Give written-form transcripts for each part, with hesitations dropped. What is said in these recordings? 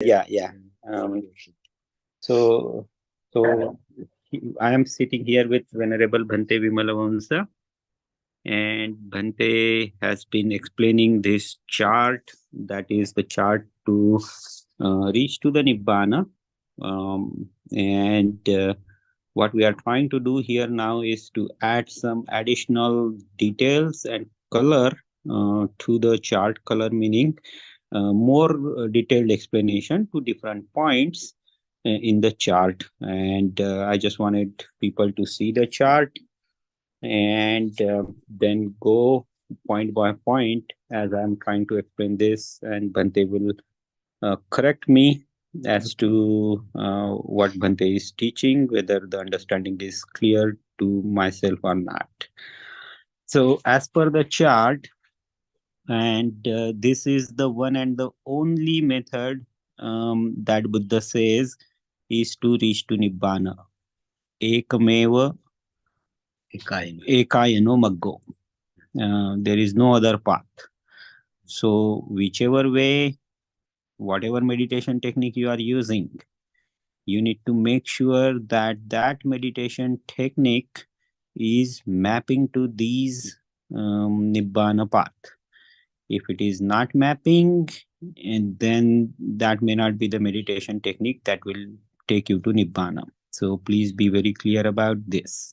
Yeah, yeah. So, so I am sitting here with Venerable Bhante Vimalvansa, and Bhante has been explaining this chart. That is the chart to reach to the Nibbana. And what we are trying to do here now is to add some additional details and color to the chart. Color meaning more detailed explanation to different points in the chart. And I just wanted people to see the chart and then go point by point as I'm trying to explain this, and Bhante will correct me as to what Bhante is teaching, whether the understanding is clear to myself or not. So, as per the chart, and this is the one and the only method that Buddha says is to reach to Nibbana. Ekameva ekayano maggo. There is no other path. So, whichever way, whatever meditation technique you are using, you need to make sure that that meditation technique is mapping to these Nibbana path. If it is not mapping, and then that may not be the meditation technique that will take you to Nibbana. So please be very clear about this.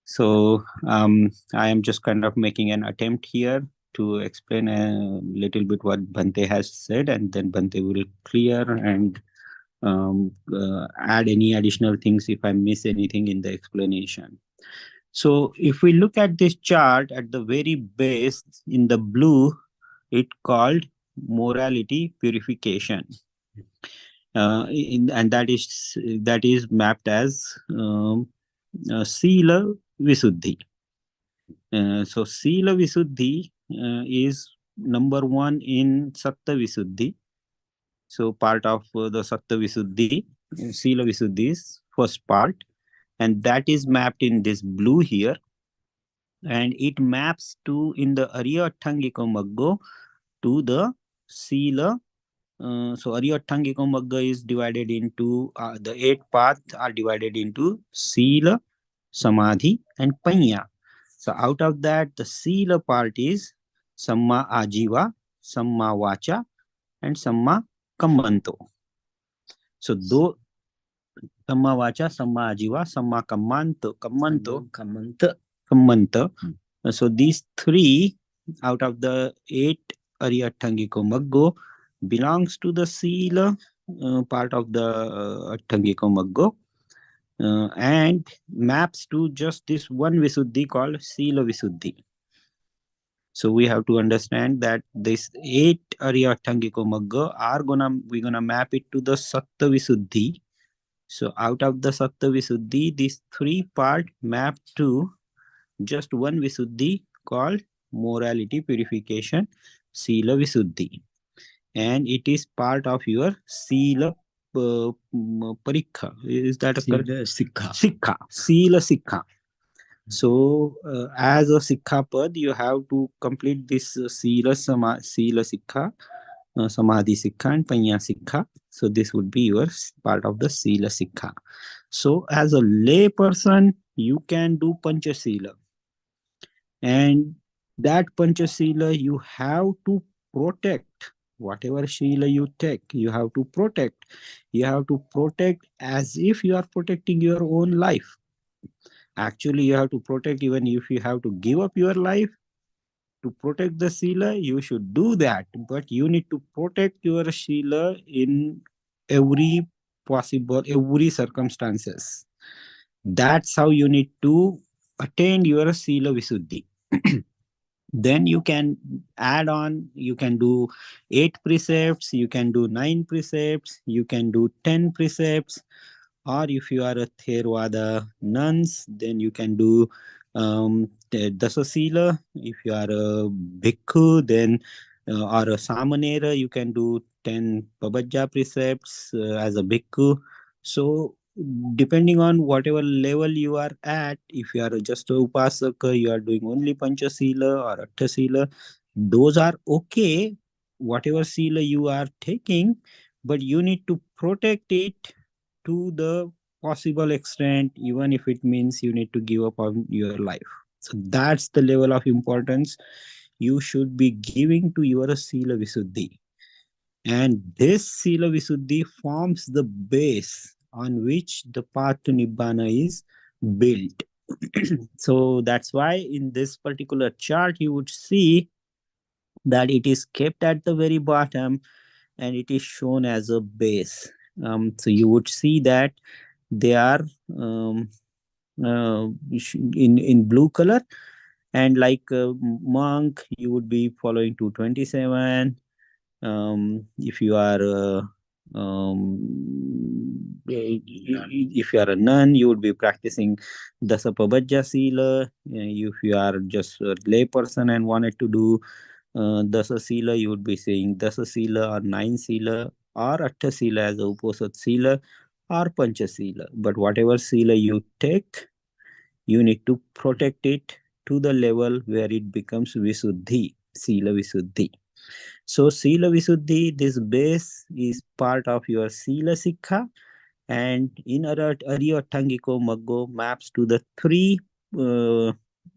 So I am just kind of making an attempt here to explain a little bit what Bhante has said, and then Bhante will clear and add any additional things if I miss anything in the explanation. So if we look at this chart at the very base in the blue, it called morality purification, and that is mapped as Sila Visuddhi. So Sila Visuddhi is number one in Satta Visuddhi. So part of the Satta Visuddhi, Sila Visuddhi is first part, and that is mapped in this blue here, and it maps to in the Aryathangika Magga to the Sila. So Aryathangika Magga is divided into the 8 paths are divided into Sila, Samadhi, and Panya. So out of that, the Sila part is Samma Ajiva, Samma Vacha, and Samma Kammanto. So though Samma Vacha, Samma Ajiva, Samma Kammanta. So these three out of the 8 Aryathangiko Maggo belongs to the Sila part of the Atthangiko Maggo and maps to just this one Visuddhi called Sila Visuddhi. So we have to understand that this 8 Aryathangiko Magga we're gonna map it to the Satta Visuddhi. So out of the Satta Visuddhi, these 3 part map to just one Visuddhi called morality purification, Sila Visuddhi. And it is part of your Sila Parikha. Is that a correct? Sikha. Sikha. Sila Sikha. So, as a Sikha Pad, you have to complete this Sila Sikha, Samadhi Sikha, and Panya Sikha. So, this would be your part of the Sila Sikha. So, as a lay person, you can do Panchasila. And that Panchasila, you have to protect. Whatever Shila you take, you have to protect. You have to protect as if you are protecting your own life. Actually, you have to protect even if you have to give up your life to protect the Sila, you should do that. But you need to protect your Shila in every every circumstances. That's how you need to attain your Sila Visuddhi. Then you can add on, you can do 8 precepts, you can do 9 precepts, you can do 10 precepts, or if you are a Theravada nuns, then you can do the Dasasila. If you are a Bhikkhu, then or a Samanera, you can do 10 Pabajja precepts as a Bhikkhu. So depending on whatever level you are at, if you are just a Upasaka, you are doing only Panchasila or Atthasila, those are okay, whatever Sila you are taking, but you need to protect it to the possible extent, even if it means you need to give up on your life. So that's the level of importance you should be giving to your Sila Visuddhi. And this Sila Visuddhi forms the base on which the path to Nibbana is built. So that's why in this particular chart, you would see that it is kept at the very bottom and it is shown as a base. So you would see that they are in blue color, and like monk you would be following 227. If you are if you are a nun, you would be practicing Dasapabajja Sila. If you are just a lay person and wanted to do Dasa Sila, you would be saying Dasa Sila or Nine Sila or Atta Sila as a Uposat Sila or Pancha Sila. But whatever Sila you take, you need to protect it to the level where it becomes Visuddhi, Sila Visuddhi. So Sila Visuddhi, this base is part of your Sila Sikha, and in Arya Tangiko Maggo maps to the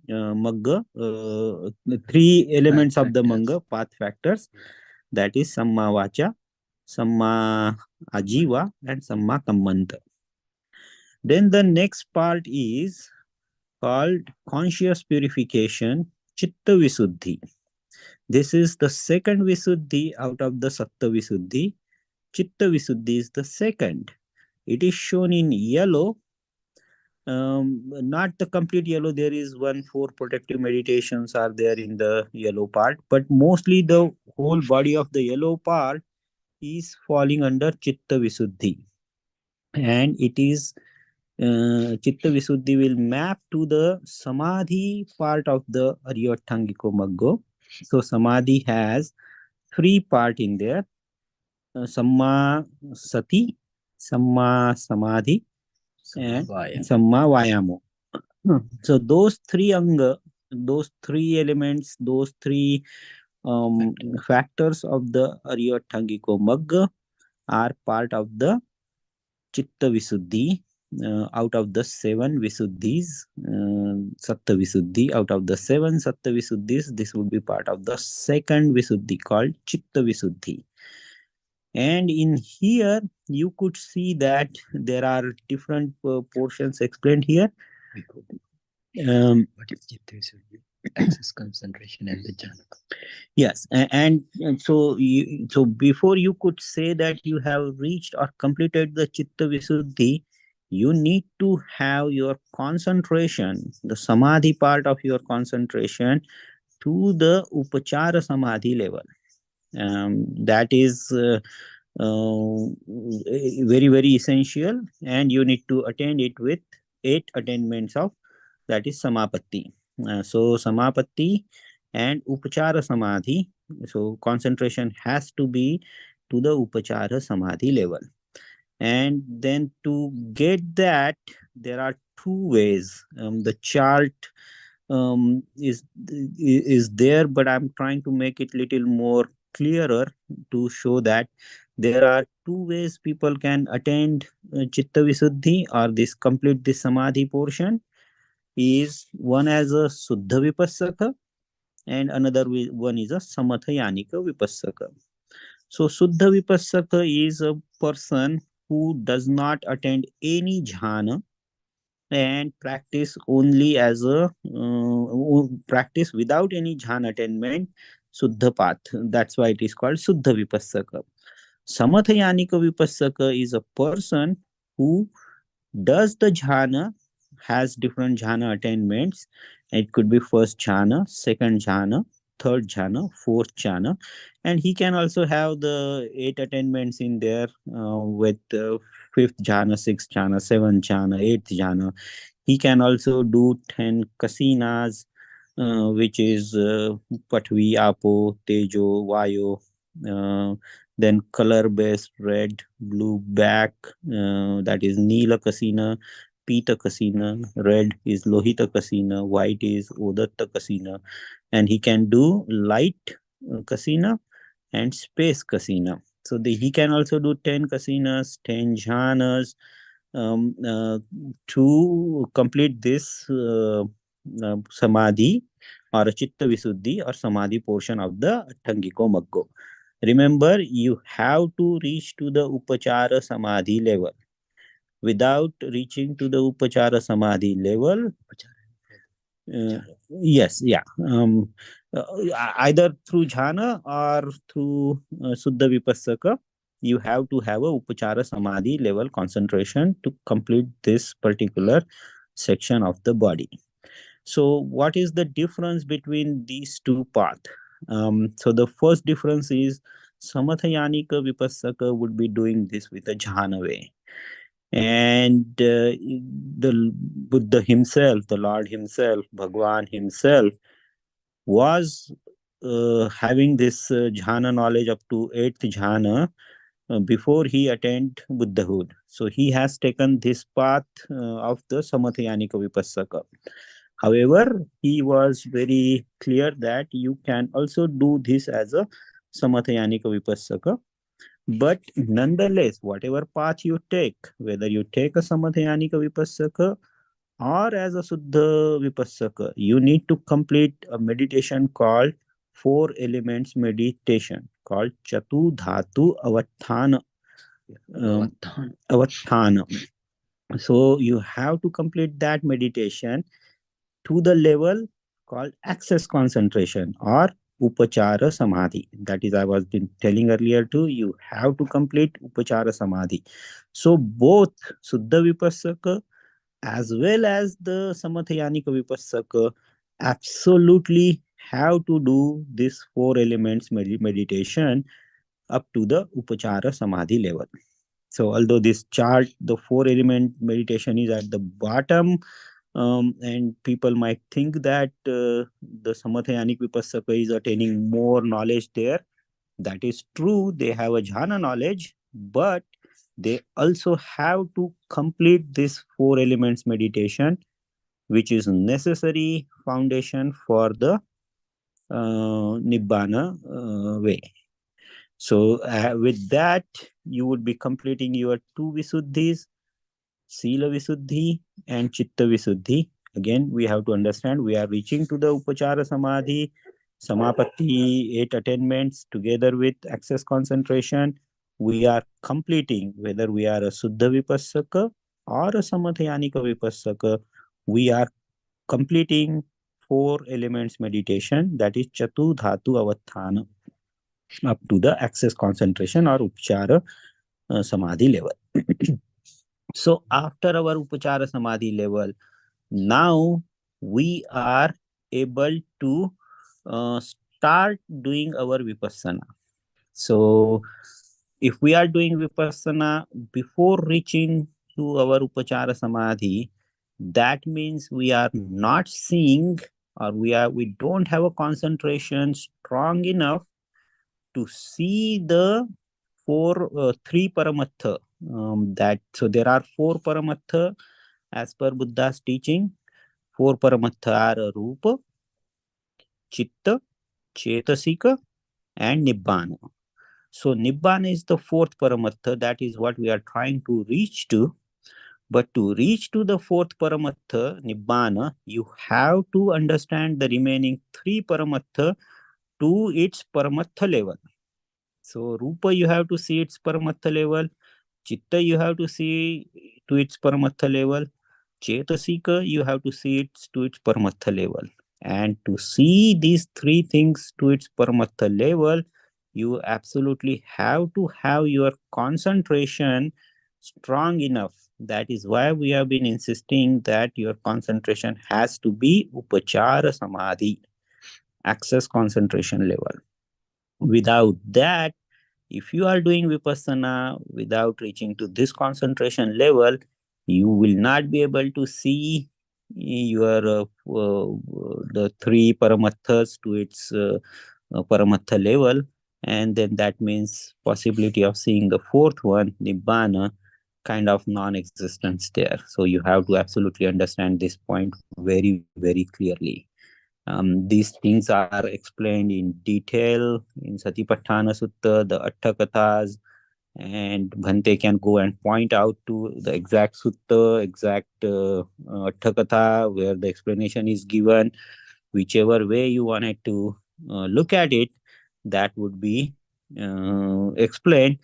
Magga, the three elements of the Magga, path factors, that is Samma Vacha, Samma Ajiva, and Samma Kammanta. Then the next part is called conscious purification, Chitta Visuddhi. This is the second Visuddhi out of the Satta Visuddhi. Chitta Visuddhi is the second. It is shown in yellow, not the complete yellow. There is one, four protective meditations are there in the yellow part, but mostly the whole body of the yellow part is falling under Chitta Visuddhi. And it is Chitta Visuddhi will map to the Samadhi part of the Aryathangiko Maggo. So Samadhi has three part in there: Samma Sati, Samma Samadhi, and Samma Vayamo. So those three anga, those three elements, those three factors of the Aryathangiko Magga are part of the Chitta Visuddhi. Out of the seven Visuddhis, Satta Visuddhi, out of the seven Satta Visuddhis, this would be part of the second Visuddhi called Chitta Visuddhi. And in here, you could see that there are different portions explained here. What is Chitta Visuddhi? Access, concentration, and the jhana. Yes, and so before you could say that you have reached or completed the Chitta Visuddhi, you need to have your concentration, the Samadhi part of your concentration, to the Upachara Samadhi level. That is very, very essential, and you need to attain it with 8 attainments of, that is Samapatti. So Samapatti and Upachara Samadhi. So concentration has to be to the Upachara Samadhi level. And then to get that, there are two ways. The chart is there, but I'm trying to make it little more clearer to show that there are two ways people can attain Chitta Visuddhi or this complete this Samadhi portion. Is one as a Suddha Vipassaka and another one is a Samatha Yanika Vipassaka. So Suddha Vipassaka is a person who does not attend any jhana and practice only as a practice without any jhana attainment, Suddha path. That's why it is called Suddha Vipassaka. Samatha Yanika Vipassaka is a person who does the jhana, has different jhana attainments. It could be first jhana, second jhana, third jhana, fourth jhana, and he can also have the 8 attainments in there with fifth jhana, sixth jhana, seventh jhana, eighth jhana. He can also do 10 kasinas, which is Pathvi, Apo, Tejo, Vayo, then color based red, blue, black, that is Neela Kasina, Pita Kasina, red is Lohita Kasina, white is Odatta Kasina, and he can do light Kasina and space Kasina. So he can also do 10 kasinas, 10 jhanas, um, uh, to complete this samadhi or a chitta visuddhi or samadhi portion of the Athangiko Maggo. Remember, you have to reach to the upachara samadhi level. Without reaching to the upachara samadhi level, yes, yeah. Uh, Either through jhana or through Suddha Vipassaka, you have to have a Upachara Samadhi level concentration to complete this particular section of the body. So, what is the difference between these two paths? So, the first difference is Samathayanika Vipassaka would be doing this with a jhana way, and the Buddha himself, the Lord himself, Bhagwan himself, was having this jhana knowledge up to 8th jhana before he attained Buddhahood. So he has taken this path of the Samathayanika Vipassaka. However, he was very clear that you can also do this as a Samathayanika Vipassaka. But nonetheless, whatever path you take, whether you take a Samathayanika Vipassaka or as a Suddha Vipassaka, you need to complete a meditation called four elements meditation called Chatu Dhatu Avatthana. Avatthana. So you have to complete that meditation to the level called access concentration or upachara samadhi. That is, I was been telling earlier too, you have to complete upachara samadhi. So both Suddha Vipassaka as well as the Samathayanika Vipassaka absolutely have to do this four elements meditation up to the upachara samadhi level. So although this chart, the four element meditation is at the bottom, and people might think that the Samathayanik Vipassaka is attaining more knowledge there. That is true. They have a jhana knowledge, but they also have to complete this four elements meditation, which is necessary foundation for the Nibbana way. So with that, you would be completing your two Visuddhis, Sila Visuddhi and Chitta Visuddhi. Again, we have to understand we are reaching to the Upachara Samadhi, Samapatti, 8 attainments together with access concentration. We are completing, whether we are a Suddha Vipassaka or a Samathayanika Vipassaka, we are completing four elements meditation, that is Chatu Dhatu Avatthana, up to the access concentration or Upachara Samadhi level. So after our Upachara Samadhi level, now we are able to start doing our Vipassana. So if we are doing Vipassana before reaching to our Upachara Samadhi, that means we are not seeing, or we don't have a concentration strong enough to see the three paramatha. That so there are four paramatha as per Buddha's teaching. Four paramatha are Rupa, Chitta, Chetasika, and Nibbana. So Nibbana is the fourth paramatha. That is what we are trying to reach to. But to reach to the fourth paramatha, Nibbana, you have to understand the remaining three paramatha to its paramatha level. So Rupa, you have to see its paramatha level. Chitta, you have to see to its paramatha level. Chetasika, you have to see it to its paramatha level. And to see these three things to its paramatha level, you absolutely have to have your concentration strong enough. That is why we have been insisting that your concentration has to be upachara samadhi, access concentration level. Without that, if you are doing vipassana without reaching to this concentration level, you will not be able to see your the three paramathas to its paramatha level, and then that means possibility of seeing the fourth one, nibbana, kind of non-existence there. So you have to absolutely understand this point very, very clearly. These things are explained in detail in Satipatthana Sutta, the Atthakathas, and Bhante can go and point out to the exact sutta, exact Atthakatha where the explanation is given. Whichever way you wanted to look at it, that would be explained.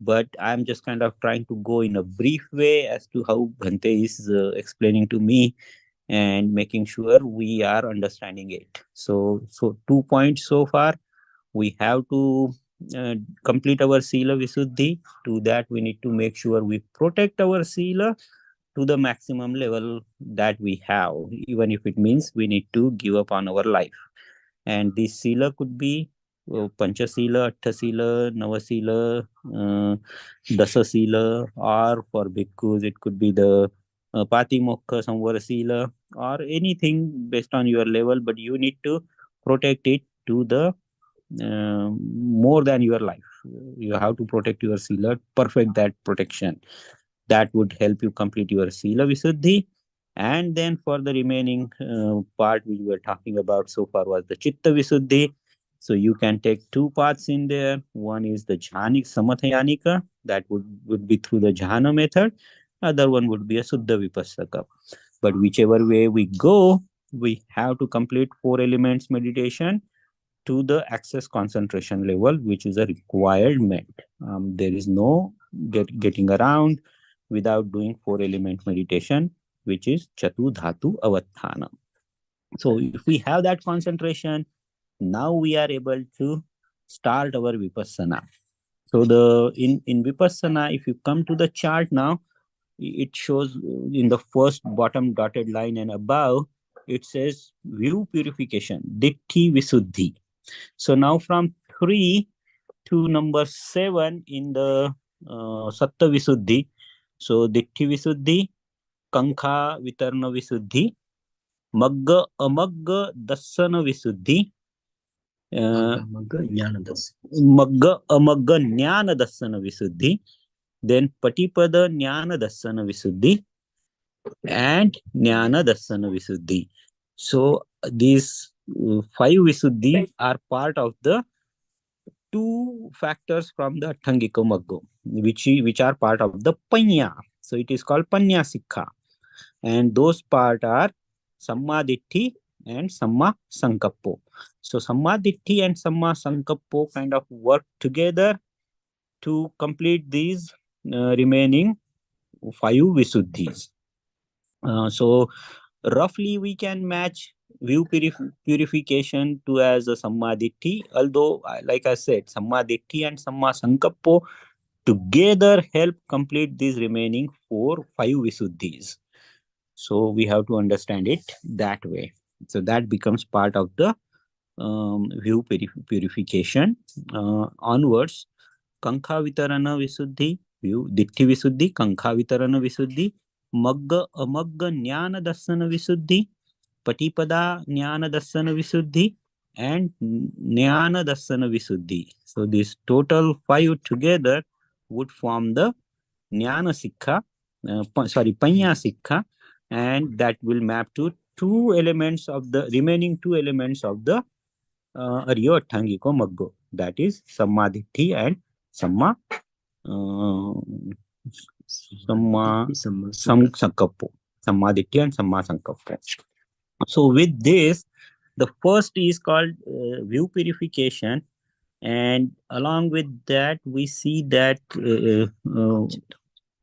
But I'm just kind of trying to go in a brief way as to how Bhante is explaining to me and making sure we are understanding it. So 2 points so far. We have to uh, complete our Sila Visuddhi. To that, we need to make sure we protect our Sila to the maximum level that we have, even if it means we need to give up on our life. And this Sila could be Pancha Sila, Atta Sila, Nava Sila, Dasa Sila, or for bhikkhus, it could be the Patimokha Samvara Sila, or anything based on your level, but you need to protect it to the more than your life. You have to protect your Sila, perfect that protection. That would help you complete your Sila Visuddhi. And then for the remaining part we were talking about so far was the Chitta Visuddhi. So you can take two paths in there. One is the Jhanik Samathayanika, that would be through the Jhana method. Other one would be a Suddha Vipassaka. But whichever way we go, we have to complete four elements meditation to the access concentration level, which is a requirement. There is no getting around without doing four element meditation, which is Chatu Dhatu Avathana. So if we have that concentration, now we are able to start our Vipassana. So in Vipassana, if you come to the chart now, it shows in the first bottom dotted line and above, it says view purification, Ditti Visuddhi. So now from 3 to number 7 in the Satta Visuddhi. So Ditti Visuddhi, Kankha Vitarna Visuddhi, Magga Amagga Dassana Visuddhi, Magga Amagga Jnana Dassana Visuddhi, then Patipada Jnana Dassana Visuddhi, and Jnana Dassana Visuddhi. So these five Visuddhi are part of the two factors from the Athangika Magga, which are part of the Panya. So it is called Panya Sikha. And those part are Sammaditthi and Samma Sankappo. So Sammaditthi and Samma Sankappo kind of work together to complete these remaining five Visuddhis. So roughly we can match view purification to as a Sammaditthi, although like I said, Sammaditthi and Samma Sankappo together help complete these remaining five Visuddhis. So we have to understand it that way. So that becomes part of the view purification. Onwards, Kankha Vitarana Visuddhi, view Ditti Visuddhi, Kankha Vitarana Visuddhi, Magga Amagga Jnana Dassana Visuddhi, Patipada Jnana Dassana Visuddhi, and Jnana Dassana Visuddhi. So this total five together would form the Jnana Sikha, Panya Sikha, and that will map to two elements of the remaining two elements of the Arya Athangiko Maggo. That is Sammaditthi and Samma Samma Sankappo. Sammaditthi and Samma Sankappo. So with this, the first is called view purification, and along with that, we see that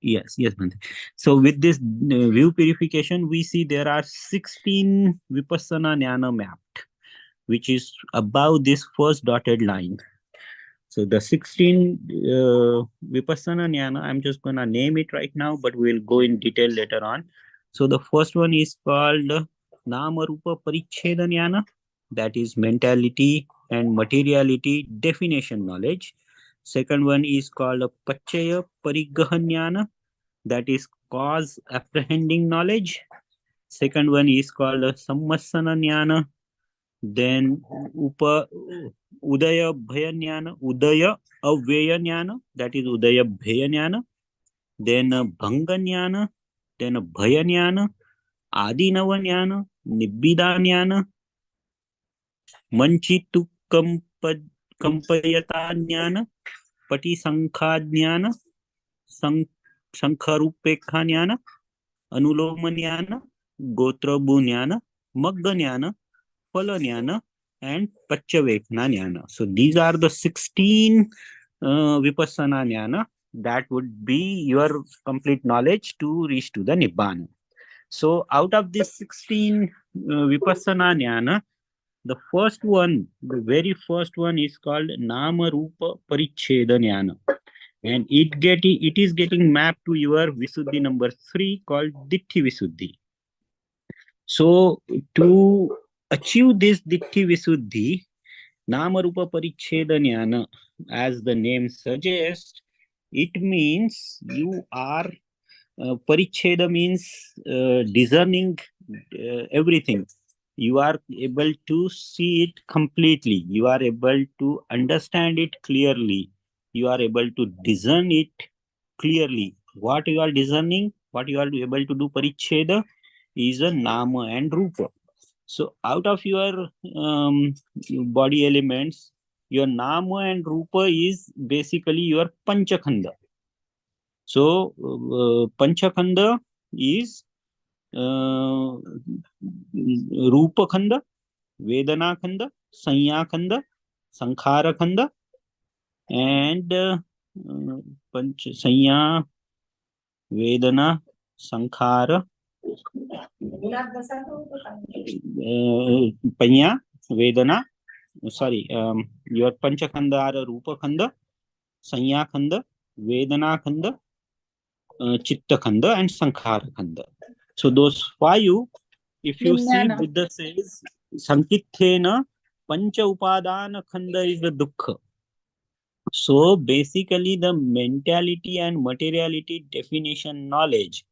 yes, Bhante. So with this view purification, we see there are 16 Vipassana Jnana mapped, which is above this first dotted line. So the 16 Vipassana Jnana, I'm just going to name it right now, but we'll go in detail later on. So the first one is called Nama Rupa Paricheda Jnana, that is mentality and materiality definition knowledge. Second one is called Pachaya Parigaha Jnana, that is cause apprehending knowledge. Second one is called Sammasana Jnana. Then Udaya Bhaya Jnana, Udaya Avya Jnana, that is Udaya Bhaya Jnana. Then Bhanga Jnana, then Bhaya Jnana, Adinava Jnana, Nibbida Jnana, मंचितु कंपयता ज्ञान, पटिसंख्या ज्ञान, संखरूपेक्षा ज्ञान, अनुलोम ज्ञान, गोत्रभू ज्ञान, मग्ग ज्ञान, फल ज्ञान, and pachyavetna jnana. So these are the 16 vipassana jnana that would be your complete knowledge to reach to the nibbana. So out of this 16 vipassana jnana, the first one, the very first one is called nama rupa paricheda jnana, and it is getting mapped to your visuddhi number 3 called ditti visuddhi. So to achieve this ditti visuddhi, Nama Rupa Paricheda Jnana, as the name suggests, it means you are, Paricheda means discerning everything. You are able to see it completely. You are able to understand it clearly. You are able to discern it clearly. What you are discerning, what you are able to do Paricheda is a Nama and Rupa. So out of your body elements, your Nama and Rupa is basically your Panchakhanda. So Panchakhanda is uh, Rupa Khanda, Vedana Khanda, Sanya Khanda, Sankhara Khanda, and Sanya, Vedana, Sankhara, Panya, Vedana, sorry, your Panchakhanda are Rupa Khanda, Sanya Khanda, Vedana Khanda, Chitta Khanda, and Sankhara Khanda. So those 5, if you see, Buddha says, Sankithena Pancha Upadana Khanda is the Dukkha. So basically, the mentality and materiality definition knowledge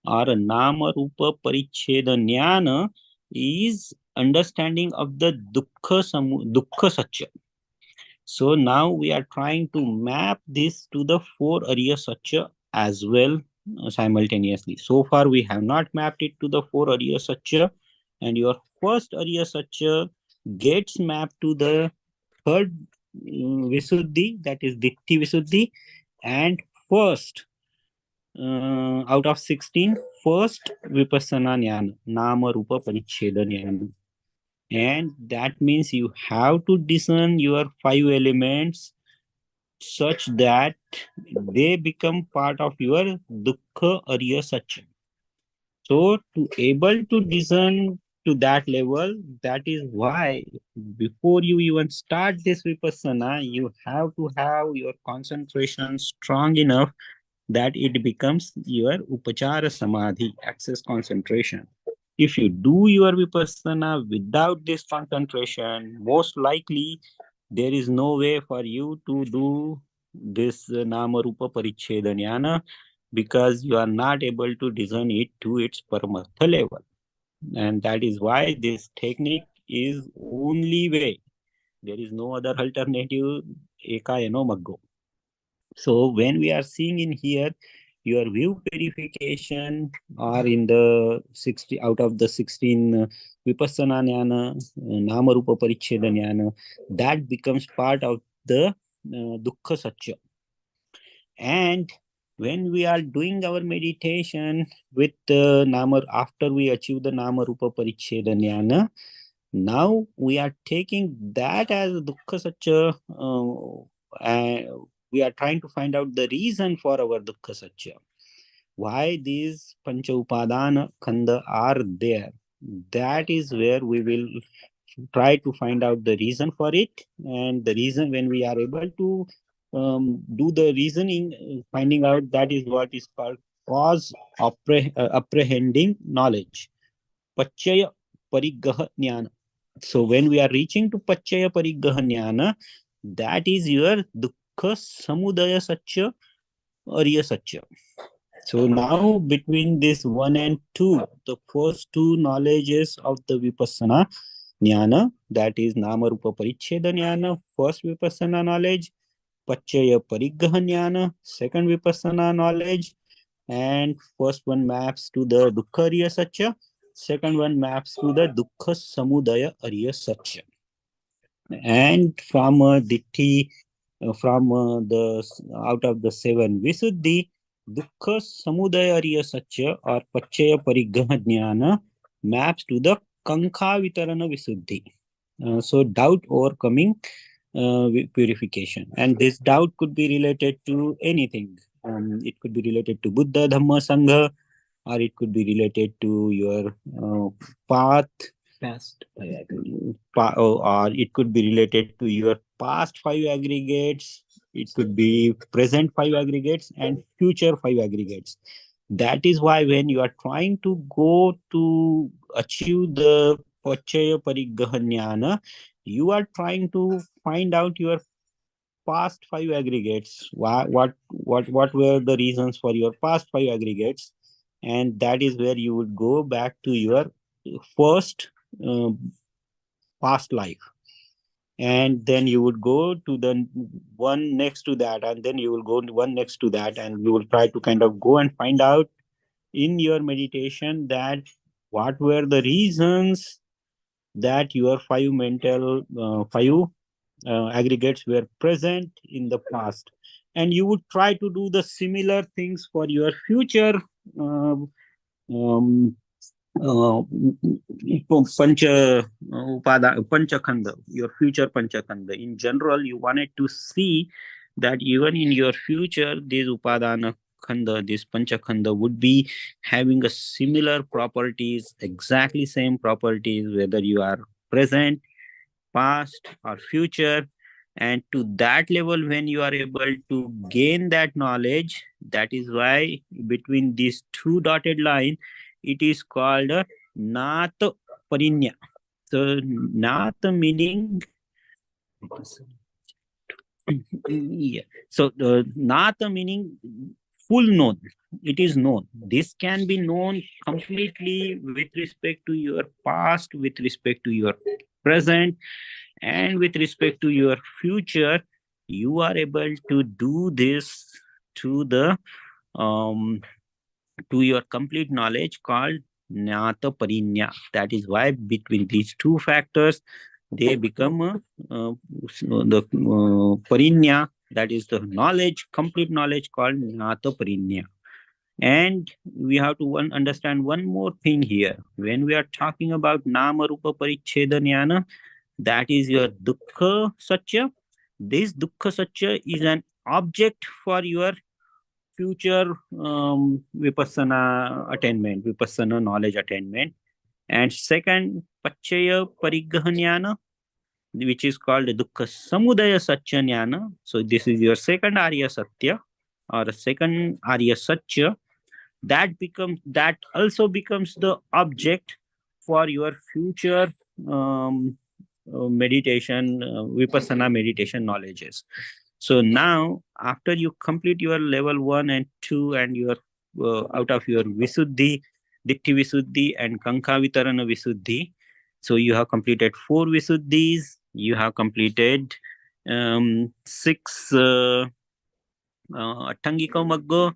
or Nama Rupa Paricheda Jnana is understanding of the Dukkha Satya. So now we are trying to map this to the 4 Arya Satya as well simultaneously. So far we have not mapped it to the 4 Arya Satya, and your first Arya Satya gets mapped to the third Visuddhi, that is Ditti Visuddhi, and first out of 16, first Vipassana Jnana, Nama Rupa Paricheda Jnana. And that means you have to discern your 5 elements such that they become part of your Dukkha Arya Satya. So to able to discern to that level, that is why before you even start this Vipassana, you have to have your concentration strong enough that it becomes your Upachara Samadhi, access concentration. If you do your Vipassana without this concentration, most likely there is no way for you to do this Nama Rupa Paricheda Jnana, because you are not able to discern it to its Paramartha level. And that is why this technique is only way. There is no other alternative, Ekayano Maggo. So when we are seeing in here, your view purification are in the 60 out of the 16 Vipassana Jnana, Nama Rupa Paricheda Jnana, that becomes part of the Dukkha Satya. And when we are doing our meditation with Nama, after we achieve the Nama Rupa Paricheda Jnana, now we are taking that as Dukkha Satya. We are trying to find out the reason for our Dukkha Satya. Why these Pancha Upadana Khanda are there. That is where we will try to find out the reason for it. And the reason, when we are able to do the reasoning, finding out, that is what is called cause apprehending knowledge. Pachaya Parigaha Jnana. So when we are reaching to Pachaya Parigaha Jnana, that is your Dukkha Samudaya Satya, Arya Satya. So now between this 1 and 2, the first 2 knowledges of the Vipassana Jnana, that is Nama Rupa Paricheda Jnana, first Vipassana knowledge, Pachaya Parigaha Jnana, second Vipassana knowledge, and first one maps to the Dukkha Arya Satya, second one maps to the Dukkha Samudaya Arya Satya. And from Ditti, from the out of the seven Visuddhi, Dukkha Samudaya Arya Satya or Pachaya Parigraha Jnana maps to the Kankha Vitarana Visuddhi. So doubt overcoming purification, and this doubt could be related to anything. It could be related to Buddha, Dhamma, Sangha, or it could be related to your path, past five aggregates, or it could be related to your past five aggregates. It could be present five aggregates and future five aggregates. That is why when you are trying to go to achieve the Pachaya Parigahanyana, you are trying to find out your past five aggregates. What were the reasons for your past five aggregates? And that is where you would go back to your first uh, past life, and then you would go to the one next to that, and then you will go to one next to that, and you will try to kind of go and find out in your meditation that what were the reasons that your five aggregates were present in the past, and you would try to do the similar things for your future uh, um, uh, pancha panchakhanda, your future panchakhanda. In general, you wanted to see that even in your future, this upadana khanda, this panchakhanda would be having a similar properties, exactly same properties, whether you are present, past, or future. And to that level, when you are able to gain that knowledge, that is why between these two dotted line, it is called a nat parinya. So nat meaning yeah. So nat meaning full known. It is known. This can be known completely with respect to your past, with respect to your present, and with respect to your future. You are able to do this to the um to your complete knowledge called Jnata Parinya. That is why between these two factors, they become the Parinya, that is the knowledge, complete knowledge called Jnata Parinya. And we have to understand one more thing here. When we are talking about Nama Rupa Paricheda Jnana, that is your Dukkha Satya. This Dukkha Satya is an object for your future vipassana attainment, vipassana knowledge attainment. And second, Pachaya Parigahanyana, which is called Dukkha Samudaya Satya Jnana. So this is your second Arya Satya or a second Arya Satya. That also becomes the object for your future um, meditation, vipassana meditation knowledges. So now, after you complete your level one and two, and your out of your Visuddhi, Ditti Visuddhi, and Kankha Vitarana Visuddhi, so you have completed four Visuddhis, you have completed six Attangiko Maggo,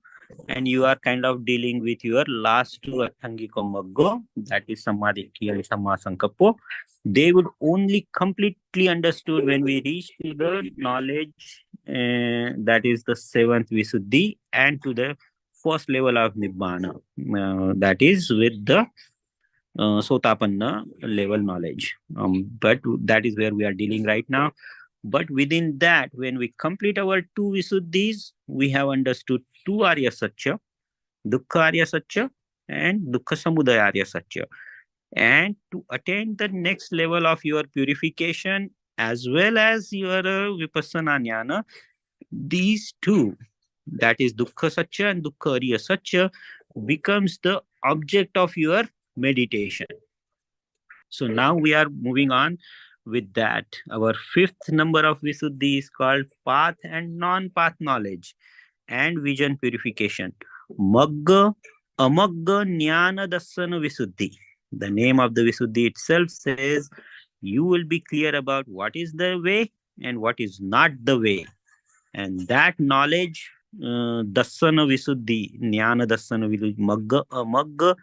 and you are kind of dealing with your last two Attangiko Maggo, that is Samadhi and Sammasankappo. They would only completely understood when we reach to the knowledge that is the seventh Visuddhi and to the first level of Nibbana, that is with the Sotapanna level knowledge. But that is where we are dealing right now. But within that, when we complete our two Visuddhis, we have understood two Arya Satya, Dukkha Arya Satya and Dukkha Samudaya Arya Satya. And to attain the next level of your purification as well as your Vipassana Jnana, these two, that is Dukkha Satya and Dukkha Arya Satya, becomes the object of your meditation. So now we are moving on with that. Our fifth number of Visuddhi is called path and non-path knowledge and vision purification. Magga, Amagga Jnana Dassana Visuddhi. The name of the Visuddhi itself says you will be clear about what is the way and what is not the way. And that knowledge, Dassana Visuddhi, Jnana Dassana Visuddhi, Magga, Amagga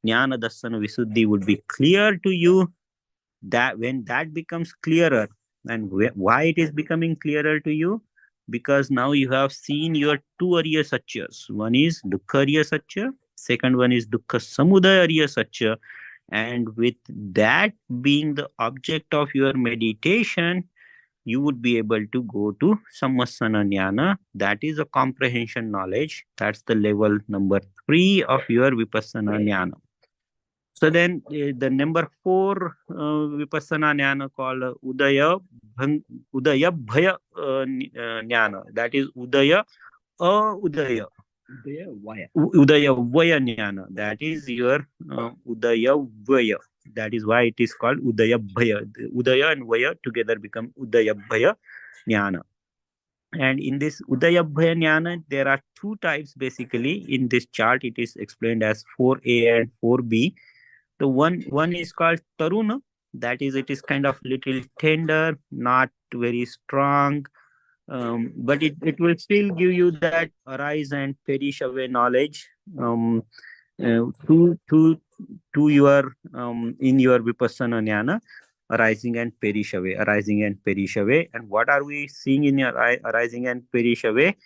Jnana Dassana Visuddhi would be clear to you. That when that becomes clearer, And why it is becoming clearer to you? Because now you have seen your two Arya Satyas. One is Dukkha Arya Satya, second one is Dukkha Samudaya Arya Satya. And with that being the object of your meditation, you would be able to go to Sammasana Jnana. That is a comprehension knowledge. That's the level number 3 of your Vipassana Jnana. So then the number 4 Vipassana Jnana called Udaya Bhaya Jnana. That is Udaya Udaya. Udaya Vaya Jnana. That is your Udaya Vaya. That is why it is called Udaya Bhaya. Udaya and Vaya together become Udaya Bhaya Jnana. And in this Udayabhaya Jnana, there are two types basically. In this chart, it is explained as 4A and 4B. The one is called Taruna. That is, it is kind of little tender, not very strong, but it will still give you that arise and perish away knowledge to your in your Vipassana Jnana, arising and perish away, arising and perish away. And what are we seeing in your arising and perish away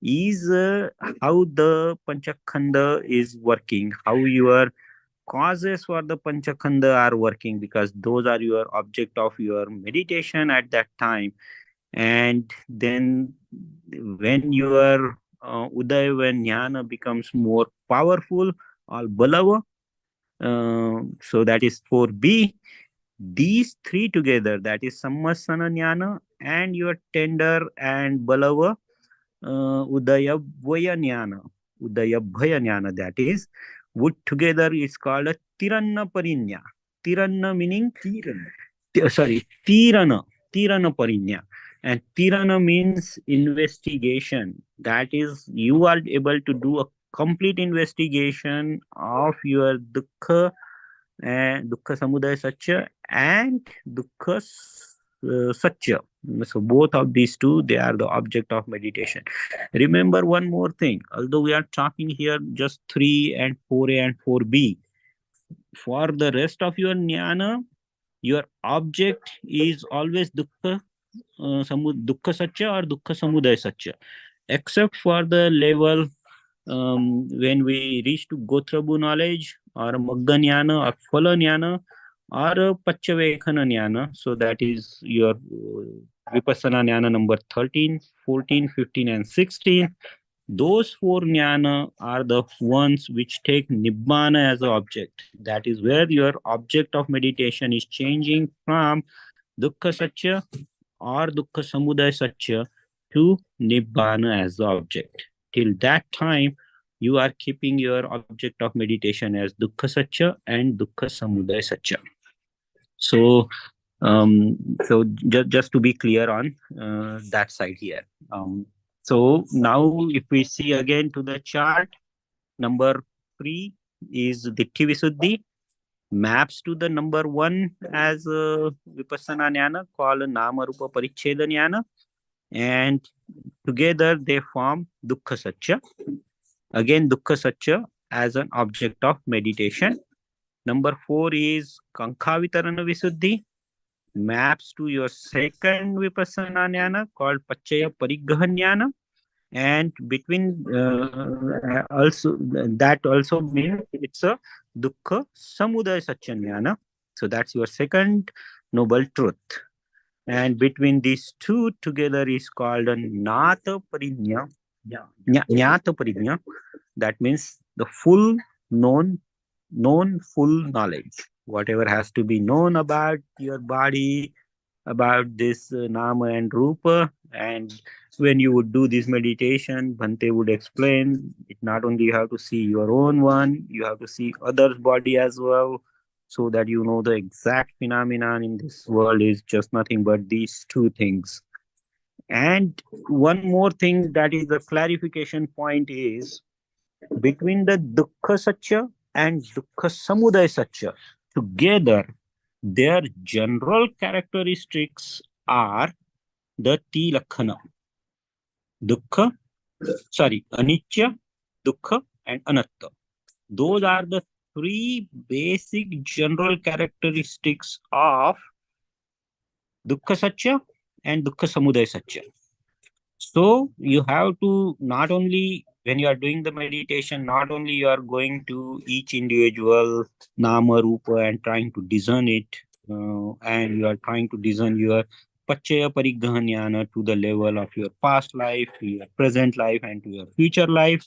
is how the Panchakhanda is working, how your causes for the Panchakhanda are working, because those are your object of your meditation at that time. And then when your Udaya Jnana becomes more powerful or Balava, so that is 4B. These three together, that is Sammasana Jnana and your tender and Balava Udaya Vaya Jnana, Udaya Bhaya Jnana, that is, would together is called a Tiranna Parinya. Tiranna meaning Tirana, Tirana Parinya. And Tirana means investigation. That is, you are able to do a complete investigation of your Dukkha and Dukkha Samudaya Satya and Dukkha Satya. So both of these two, they are the object of meditation. Remember one more thing. Although we are talking here just 3 and 4A and 4B, for the rest of your jnana, your object is always Dukkha Satya or Dukkha Samudaya Satya, except for the level when we reach to Gotrabhu knowledge or Magga Jnana or Phala Jnana or Pachavekhana Jnana. So that is your Vipassana Jnana number 13, 14, 15 and 16. Those 4 jnana are the ones which take Nibbana as an object. That is where your object of meditation is changing from Dukkha Satya or Dukkha Samudaya Satya to Nibbana as the object. Till that time, you are keeping your object of meditation as Dukkha Satya and Dukkha Samudaya Satya. So, just to be clear on that side here. So now if we see again to the chart, number 3 is Ditthi Visuddhi, maps to the number 1 as Vipassana Jnana called Nama Rupa Paricheda Jnana, and together they form Dukkha Satya. Again, Dukkha Satya as an object of meditation. Number 4 is Kankha Vitarana Visuddhi, maps to your second Vipassana Jnana called Pachaya Pariggaha Jnana. And between also that also means it's a Dukkha Samudaya Satya Jnana. So that's your second noble truth. And between these two together is called a Nata Parinya. Jnata Parinya. That means the full known full knowledge. Whatever has to be known about your body, about this Nama and Rupa. And when you would do this meditation, Bhante would explain it. Not only you have to see your own one, you have to see others' body as well, so that you know the exact phenomenon in this world is just nothing but these two things. And one more thing that is the clarification point is between the Dukkha Satya and Dukkha Samudaya Satya together, their general characteristics are the Tilakhana, Dukkha, Anicca, Dukkha, and Anatta. Those are the 3 basic general characteristics of Dukkha Satya, and Dukkha Samudaya Satya. So you have to, not only when you are doing the meditation, not only you are going to each individual Nama Rupa and trying to discern it, and you are trying to discern your Pachaya Parigraha Jnana to the level of your past life, to your present life, and to your future life.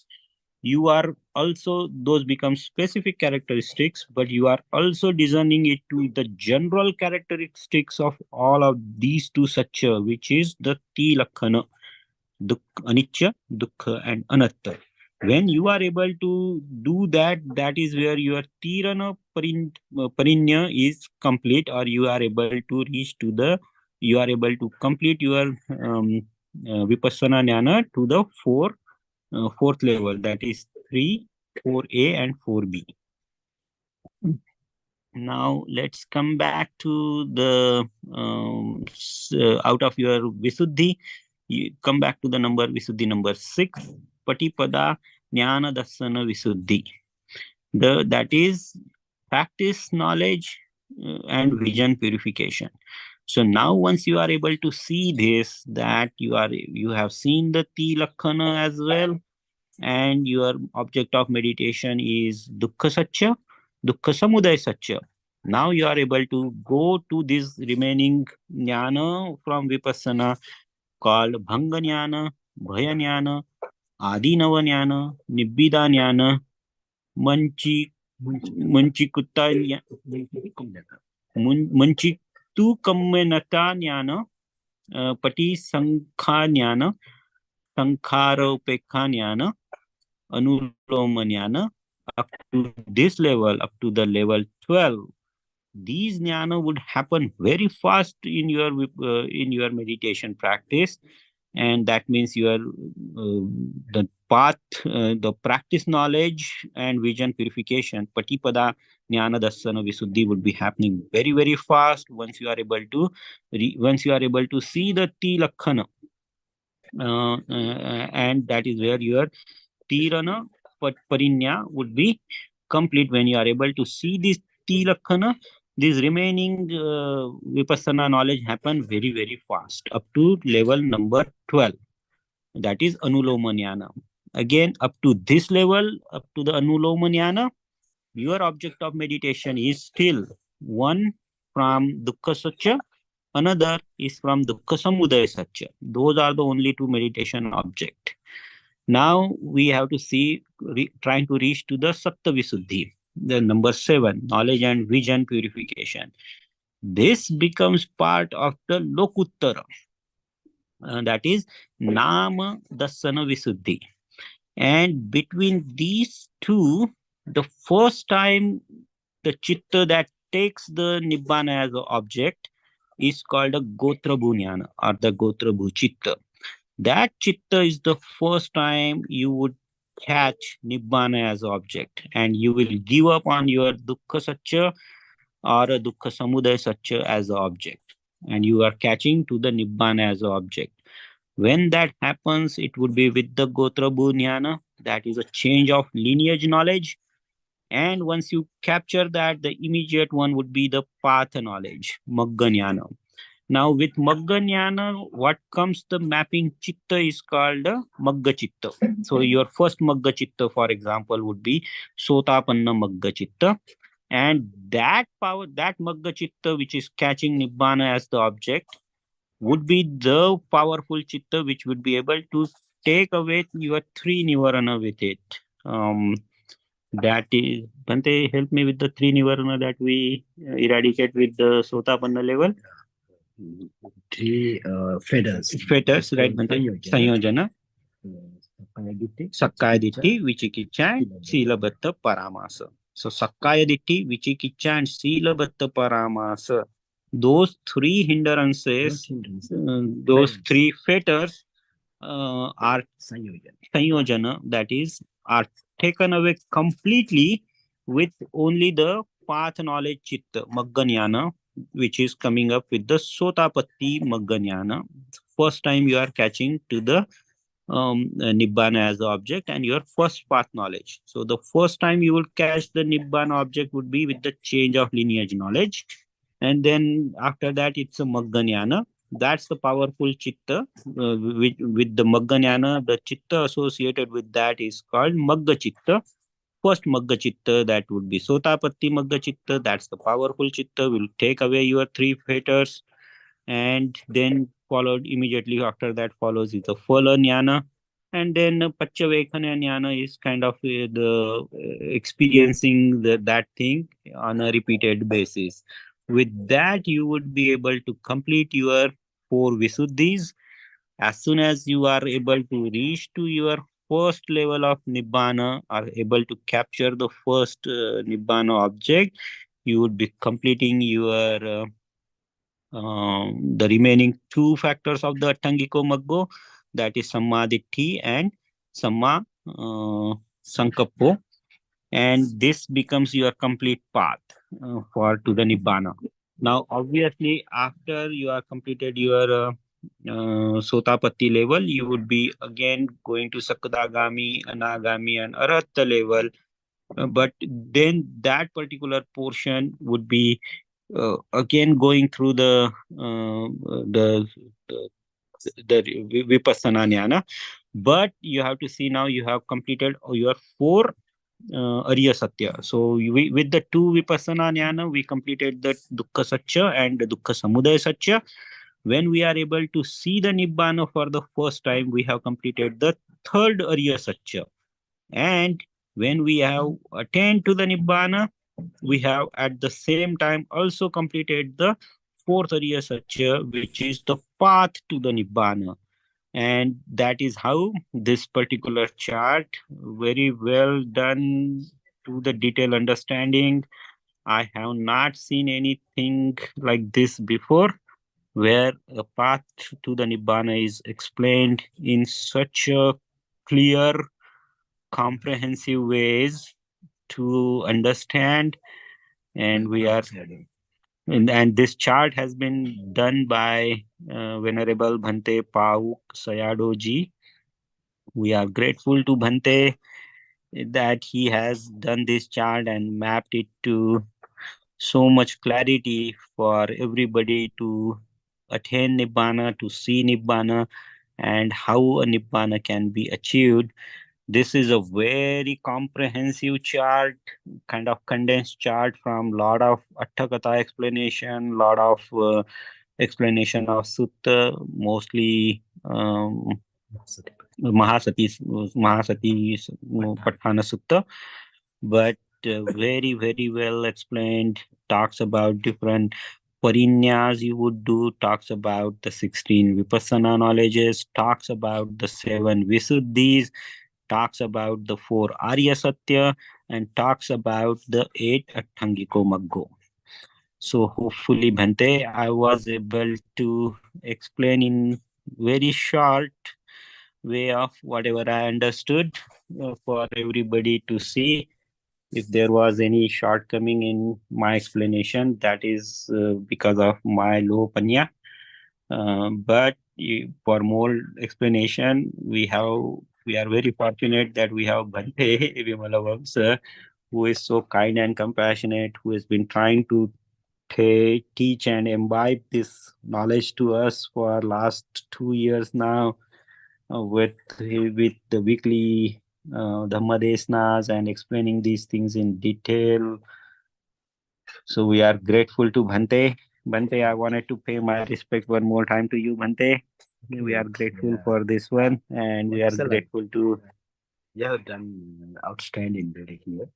You are also, those become specific characteristics, but you are also discerning it to the general characteristics of all of these two Satya, which is the Tilakhana, Anicca, Dukkha, and Anatta. When you are able to do that, that is where your Tirana Parinya is complete, or you are able to reach to the, you are able to complete your Vipassana Jnana to the fourth level, that is 3, 4A, and 4B. Now let's come back to the out of your Visuddhi, you come back to the number Visuddhi number 6, Patipada Jnana Darsana Visuddhi. That is practice, knowledge, and vision purification. So now once you are able to see this, that you have seen the Tilakhana as well, and your object of meditation is Dukkha Satya, Dukkha Samudaya Satya. Now you are able to go to this remaining jnana from Vipassana called Bhanga Jnana, Bhaya Jnana, Adinava Jnana, Nibbida Jnana, Manchi Manchikutta Manchitu Kammenata Jnana, Pati Sankha Jnana, Sankhara Upekha Jnana, Anuloma Jnana, up to this level, up to the level 12. These jnana would happen very fast in your meditation practice, and that means your the path, the practice knowledge and vision purification, Patipada Jnana Darsana Visuddhi would be happening very very fast once you are able to see the Tilakhana, and that is where your Tirana Parinya would be complete. When you are able to see this Tilakhana, this remaining Vipassana knowledge happen very, very fast up to level number 12. That is Anuloma Jnana. Again, up to this level, up to the Anuloma Jnana, your object of meditation is still one from Dukkha Satya, another is from Dukkha Samudaya Satya. Those are the only two meditation object. Now we have to see, trying to reach to the Sattva Visuddhi, the number 7, knowledge and vision purification. This becomes part of the Lokuttara, that is Nama Darsana Visuddhi. And between these two, the first time the chitta that takes the Nibbana as an object is called a Gotra Bhunyana, or the Gotra Bhu Chitta. That chitta is the first time you would catch Nibbana as object, and you will give up on your Dukkha Satya or a Dukkha Samudaya Satya as an object, and you are catching to the Nibbana as an object. When that happens, it would be with the Gotra Bhunyana, that is a change of lineage knowledge. And once you capture that, the immediate one would be the path knowledge, Magga Jnana. Now with Magga Jnana, what comes the mapping chitta is called Magga Chitta. So your first Magga Chitta, for example, would be Sotapanna Magga Chitta. And that power, that Magga Chitta, which is catching Nibbana as the object, would be the powerful Chitta which would be able to take away your 3 Nivarana with it. That is, Bhante, help me with the 3 Nivarana that we eradicate with the Sotapanna level. 3 fetters, right? Sanyojana, Sakkaya Ditti, Vichikicha, and Silabatta Paramasa. So Sakkaya Ditti, Vichikicha, and Silabatta Paramasa, those 3 hindrances, those 3 fetters are Sanyojana, that is, are taken away completely with only the path knowledge chitta, Magga Jnana, which is coming up with the Sotapatti Magga Jnana. First time you are catching to the Nibbana as the object and your first path knowledge. So the first time you will catch the Nibbana object would be with the change of lineage knowledge. And then after that, it's a Magga Jnana. That's the powerful chitta. With the Magga Jnana, the chitta associated with that is called Magga chitta. First Magga chitta, that would be Sotapatti Magga chitta. That's the powerful chitta. Will take away your three fetters, and then followed immediately after that follows is the Phala Jnana, and then Pachavekkhana Jnana is kind of the experiencing that thing on a repeated basis. With that, you would be able to complete your four Visuddhis. As soon as you are able to reach to your first level of Nibbana, are able to capture the first Nibbana object, you would be completing your the remaining two factors of the Tangiko Maggo, that is Sammaditthi and Samma Sankappo, and this becomes your complete path for to the Nibbana. Now, obviously, after you are completed your Sotapatti level, you would be again going to Sakadagami, Anagami, and Aratta level. But then that particular portion would be again going through the the, the Vipassana Jnana. But you have to see now you have completed your four Arya Satya. So with the two Vipassana Jnana, we completed the Dukkha Satya and the Dukkha Samudaya Satya. When we are able to see the Nibbana for the first time, we have completed the third Arya Satya. And when we have attained to the Nibbana, we have at the same time also completed the fourth Arya Satya, which is the path to the Nibbana. And that is how this particular chart, very well done to the detailed understanding. I have not seen anything like this before, where a path to the Nibbana is explained in such a clear, comprehensive ways to understand. And we are and this chart has been done by Venerable Bhante Pauk Sayado ji. We are grateful to Bhante that he has done this chart and mapped it to so much clarity for everybody to attain Nibbana, to see Nibbana, and how a Nibbana can be achieved. This is a very comprehensive chart, kind of condensed chart from lot of Atthakatha explanation, lot of explanation of Sutta, mostly Mahasati, Mahasati Patthana Sutta, but very, very well explained, talks about different parinyas you would do, talks about the 16 Vipassana knowledges, talks about the 7 Visuddhis, talks about the 4 Arya Satya, and talks about the 8 Atthangiko Maggo. So hopefully, Bhante, I was able to explain in very short way of whatever I understood for everybody to see. If there was any shortcoming in my explanation, that is because of my low panya. But for more explanation, we are very fortunate that we have Bhante Vimalvansa, who is so kind and compassionate, who has been trying to teach and imbibe this knowledge to us for last 2 years now, with the weekly Dhamma Desnas and explaining these things in detail. So we are grateful to Bhante. Bhante, I wanted to pay my respect one more time to you, Bhante. We are grateful for this one, and we are grateful to. You have done outstanding really here.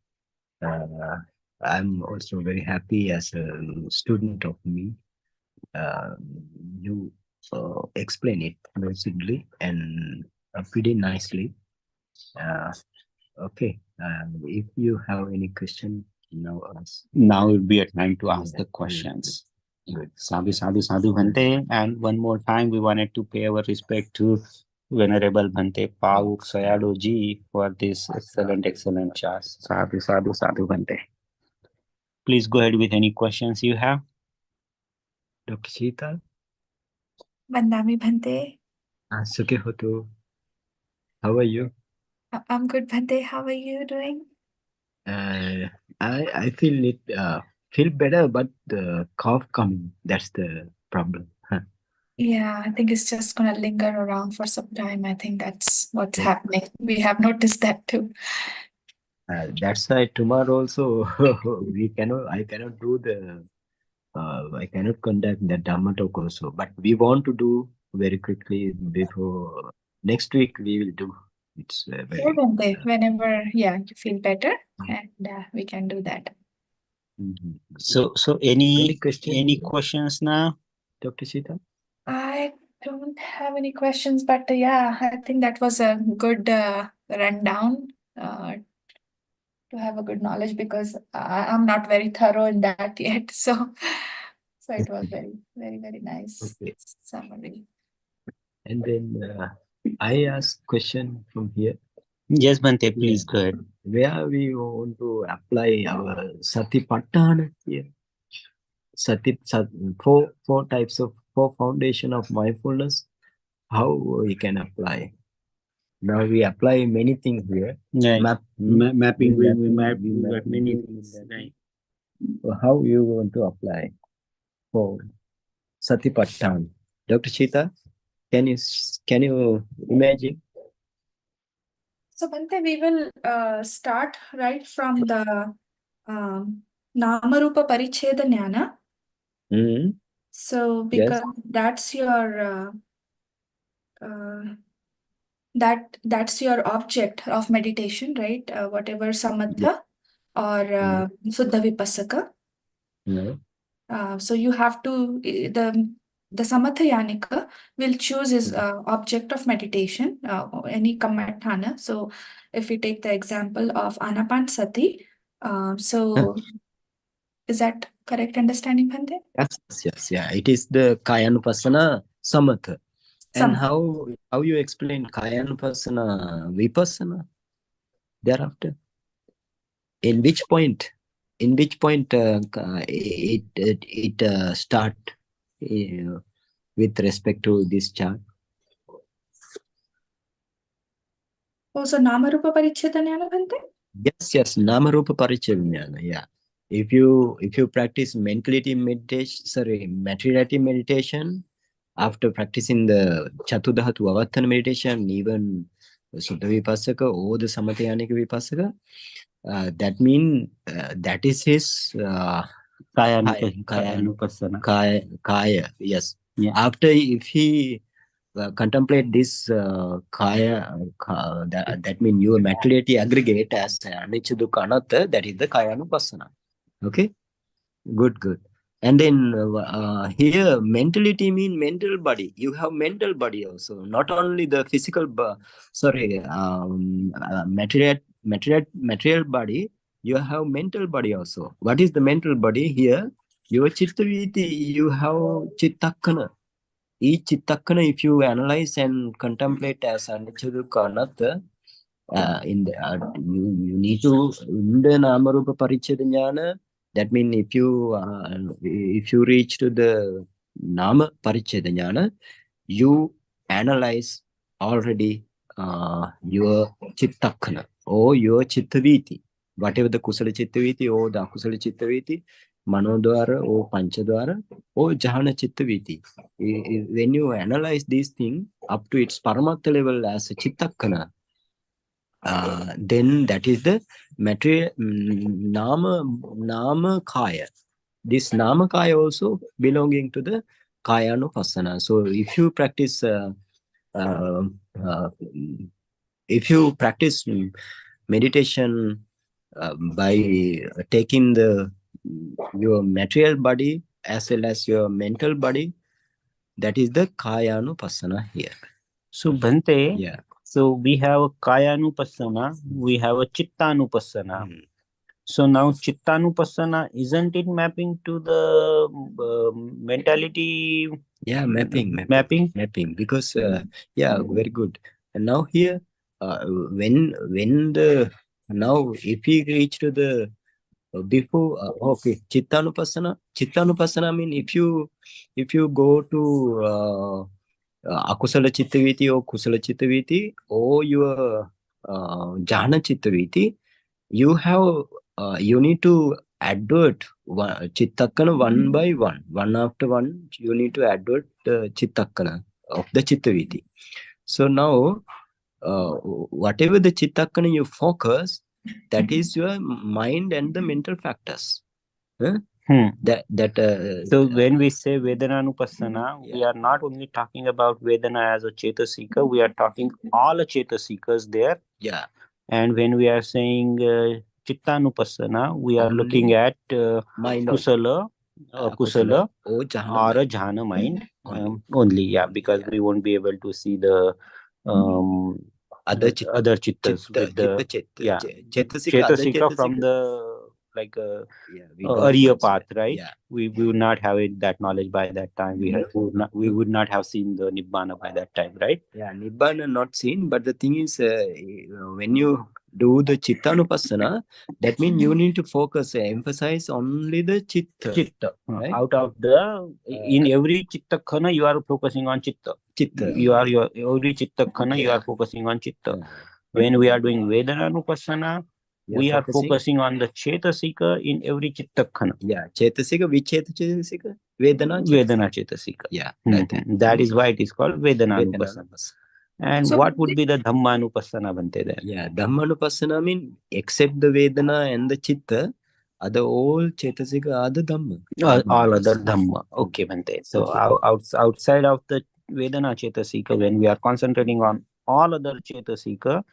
Uh, I'm also very happy as a student of me. Uh, you explain it lucidly and pretty nicely. Uh, okay. If you have any question, now ask. Now will be a time to ask the questions. Good. Sadhu, sadhu, sadhu, Bhante. And one more time, we wanted to pay our respect to Venerable Bhante Pauk Sayado ji for this excellent, excellent chat. Sadhu, sadhu, sadhu, Bhante. Please go ahead with any questions you have. Dr. Sita, Vandami Bhante. Sukhe Hotu, how are you? I'm good, Bhante. How are you doing? Uh, I feel it feel better, but the cough coming. That's the problem. Huh. Yeah, I think it's just gonna linger around for some time. I think that's what's happening. We have noticed that too. That's why tomorrow also I cannot do the I cannot conduct the Dhamma talk also, but we want to do very quickly before next week we will do. It's very Sure, Bhante. Whenever, yeah, you feel better, and we can do that. So any questions now, Dr. Sita? I don't have any questions, but yeah, I think that was a good rundown to have a good knowledge, because I'm not very thorough in that yet. So it was very nice Okay. summary. And then I ask question from here. yes Bhante, please go ahead. Where we want to apply our Satipatthana here. Four types of four foundation of mindfulness. How we can apply? Now we apply many things here. Right. Mapping, we got map many things, right? So how you want to apply for Satipatthana? Dr. Chita, can you imagine? So Bhante, we will start right from the Namarupa Paricheda Jnana. So because that's your that's your object of meditation, right? Whatever samatha or Suddha Vipassaka. So you have to the Samathayanika will choose his object of meditation, any Kammatthana. So if we take the example of Anapanasati, so is that correct understanding, Bhante? Yes. Yeah. It is the Kayanupassana Samatha. And Samatha. how you explain Kayanupassana Vipassana thereafter? In which point? It start with respect to this chart? Oh, so Namarupa Paricheda Jnana, Bhante? Yes. Namarupa Paricheda Jnana. Yeah. If you practice materiality meditation, after practicing the Chatudhatu Avattana meditation, even Suddha Vipassaka or the Samathayanika Vipassaka, that means that is his Kayanupassana. Kaya. Yes. Yeah. After if he contemplate this that means your materiality aggregate as anicca dukkha anatta, that is the Kayanupassana. Okay, good. And then here mentality mean mental body. You have mental body also, not only the physical material body. You have mental body also. What is the mental body here? Your chittaviti, you have chittakkana. Each chittakkana, if you analyze and contemplate as anicca dukkha anatta, you need to in the Namarupa Paricheda Jnana. That means if you reach to the Nama Paricheda Jnana, you analyze already your Chittakkana or your Chittaviti, whatever the Kusala Chittaviti or the Akusala Chittaviti, Manodwara or Panchadwara or Jhana Chittaviti. When you analyze these things up to its Paramattha level as a Chittakkana, then that is the material nama kaya. This nama kaya also belonging to the Kayanupassana. So if you practice uh, meditation by taking your material body as well as your mental body, that is the Kayanupassana here. So Bhante, Yeah. so we have a Kayanupassana, we have a Chittanupassana. So now Chittanupassana, isn't it mapping to the mentality? Yeah, mapping. Because very good. And now here, when the now if we reach to the before okay, Chittanupassana mean if you go to akusala chittaviti or kusala chittaviti or your jhana chittaviti, you need to advert chittakkana one by one after one. You need to advert Chittakana, of the Chittaviti. So now, whatever the Chittakana you focus, that is your mind and the mental factors. Huh? So when we say Vedananupassana, we are not only talking about Vedana as a Chetasika, we are talking all Chetasikas there. Yeah. And when we are saying Chittanupassana, we are looking at mind Kusala, Kusala or a Jhana mind only. Yeah, because we won't be able to see the other Chittas with the Chetasika from the like earlier path, right? Yeah. We would not have that knowledge by that time. We would not have seen the Nibbana by that time, right? Yeah, Nibbana not seen, but the thing is, when you do the Chittanupassana, that means you need to focus, emphasize only the Chitta. Right? Out of the in every Chittakhana, you are focusing on Chitta. Every Chittakhana, you are focusing on Chitta. When we are doing Vedananupassana, we are focusing on the Chetasika in every Chittakhana. Yeah, Chetasika, which Chetasika? Vedana Chetasika. Yeah, that is why it is called Vedananupassana. And so what would be the Dhammanupassana, Bhante, then? Yeah, Dhammanupassana means except the Vedana and the Chitta, other all Chetasika are the Dhamma. All other Dhamma. Okay, Bhante. So outside of the Vedana Chetasika, when we are concentrating on all other Chetasika,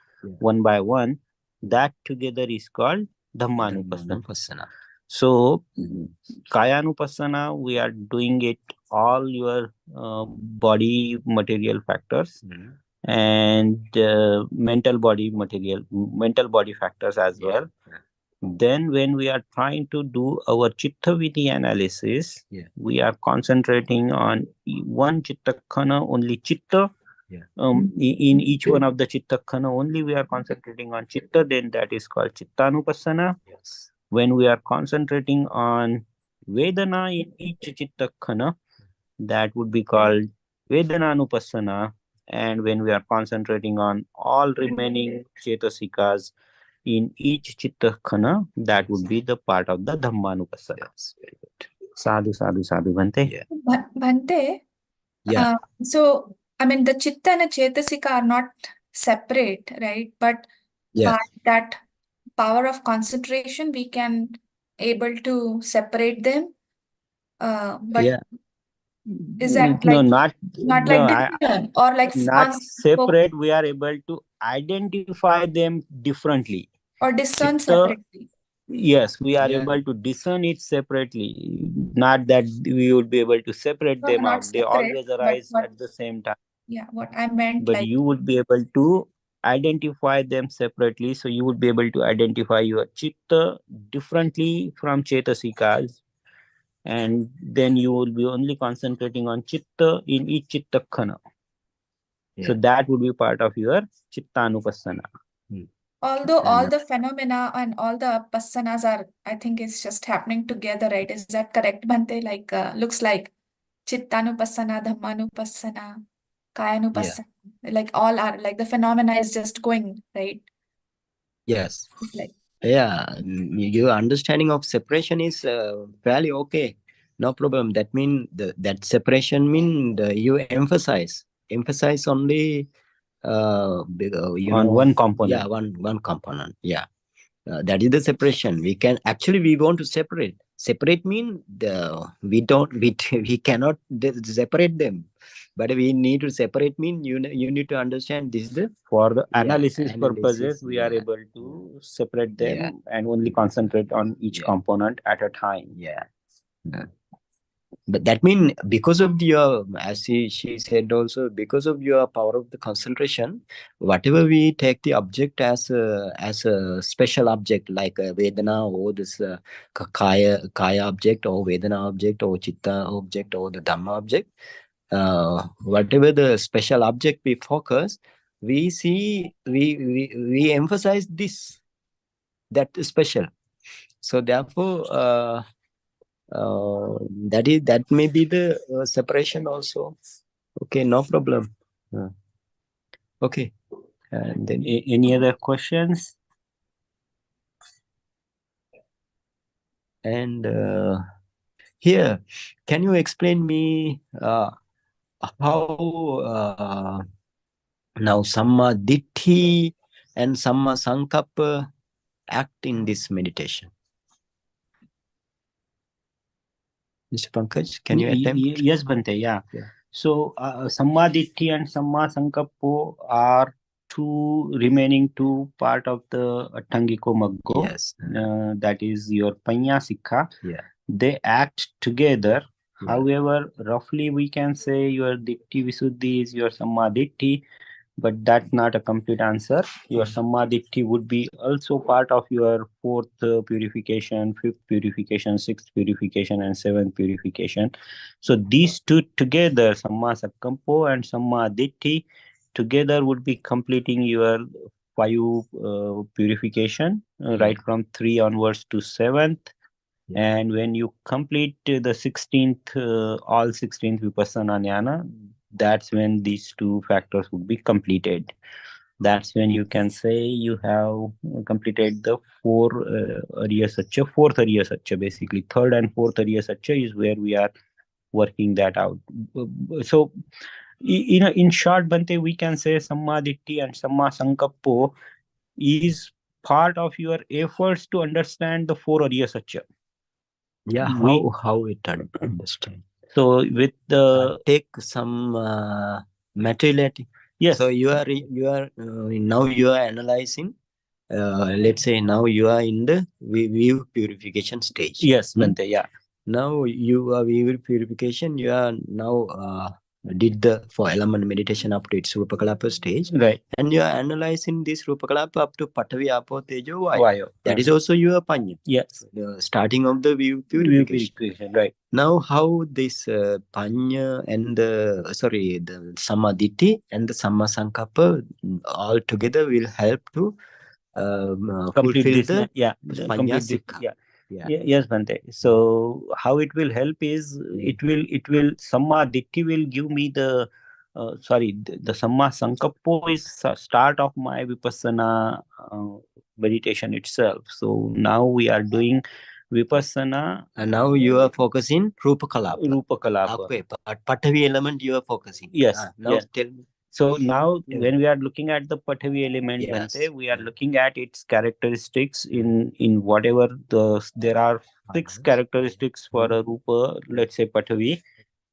one by one, that together is called Dhammanupassana. So, Kayanupassana, we are doing it all your body material factors and mental body factors as well. Then when we are trying to do our Chitta Viti analysis, we are concentrating on one Chittakhana, only Chitta. In each one of the Chittakhana only we are concentrating on Chitta, then that is called Chittanupassana. When we are concentrating on Vedana in each Chittakhana, that would be called Vedananupassana. And when we are concentrating on all remaining Chetasikas in each Chittakhana, that would be the part of the Dhammanupassana. Yes, very good. Sadhu, Bhante. Yeah. Bhante, Yeah. so I mean the Chitta and Chetasika are not separate, right? But by that power of concentration, we can able to separate them. But is that like not like different or like not separate? We are able to identify them differently or discern separately. Yes, we are able to discern it separately. Not that we would be able to separate them out. They always arise at the same time. Yeah, what I meant, but you would be able to identify them separately. So you would be able to identify your Chitta differently from Chetasikas. And then you will be only concentrating on Chitta in each Chittakhana. So that would be part of your Chittanupassana. Although all the phenomena and all the passanas are, I think it's just happening together, right? Is that correct, Bhante? Like, looks like Chittanupassana, Dhammanupassana, Kayanupassana. Like all are, like the phenomena is just going, right? Yes. Your understanding of separation is fairly okay. No problem. That means that separation means you emphasize only on one component. Yeah, one component. Yeah, that is the separation. We want to separate. Separate mean we cannot separate them, but we need to separate mean you need to understand this is the for the analysis purposes we are able to separate them and only concentrate on each component at a time. But that means because of your, as she said also, because of your power of the concentration, whatever we take the object as a special object like a Vedana or this Kaya object or Vedana object or Chitta object or the Dhamma object, whatever the special object we focus, we see, we emphasize that is special. So therefore, that may be the separation also. Okay, no problem. Okay. And then any other questions? And here, can you explain me how now Samma Ditti and Samma Sankappa act in this meditation? Mr. Pankaj, can you attempt? Yes, Bhante, yeah. So, Sammaditthi and Samma Sankappo are remaining two part of the Attangiko Maggo. Yes. That is your Panya Sikha. Yeah. They act together. Yeah. However, roughly we can say your Ditti Visuddhi is your Sammaditthi, but that's not a complete answer. Your Sammaditthi would be also part of your fourth purification, fifth purification, sixth purification, and seventh purification. So these two together, Samma Sakkampo and Sammaditthi, together would be completing your five purification, right from 3 onwards to 7th. And when you complete the 16th, all 16th Vipassana Jnana, that's when these two factors would be completed. That's when you can say you have completed the fourth Arya Satya, basically. Third and fourth Arya Satya is where we are working that out. So, in short, Bhante, we can say Sammaditthi and Samma Sankappo is part of your efforts to understand the four Arya Satya. Yeah, how it understand? So with the take some materiality. Yes. So you are now you are analyzing. Let's say now you are in the view purification stage. Yes, Bhante, yeah. Now you are view purification. You are now did the 4 element meditation up to its Rupakalapa stage. Right. And you are analyzing this Rupakalapa up to Patavi, Apo, Tejo, Vayu. Vayu. That is also your Panya. Yes. The starting of the view purification. Right. Now how this Panya and the Samaditi and the Samma Sankappa all together will help to Complete fulfill this, the complete Panya this, Sikha. Yes, Bhante. So how it will help is it will Sammaditthi will give me the the Samma Sankappo is start of my Vipassana meditation itself. So now we are doing Vipassana. And now you are focusing Rupakalapa. Okay, but Patavi element you are focusing. Yes. Now tell me. So now when we are looking at the Patavi element, Yes. Bhante, we are looking at its characteristics in whatever there are 6 characteristics for a Rupa, let's say Patavi,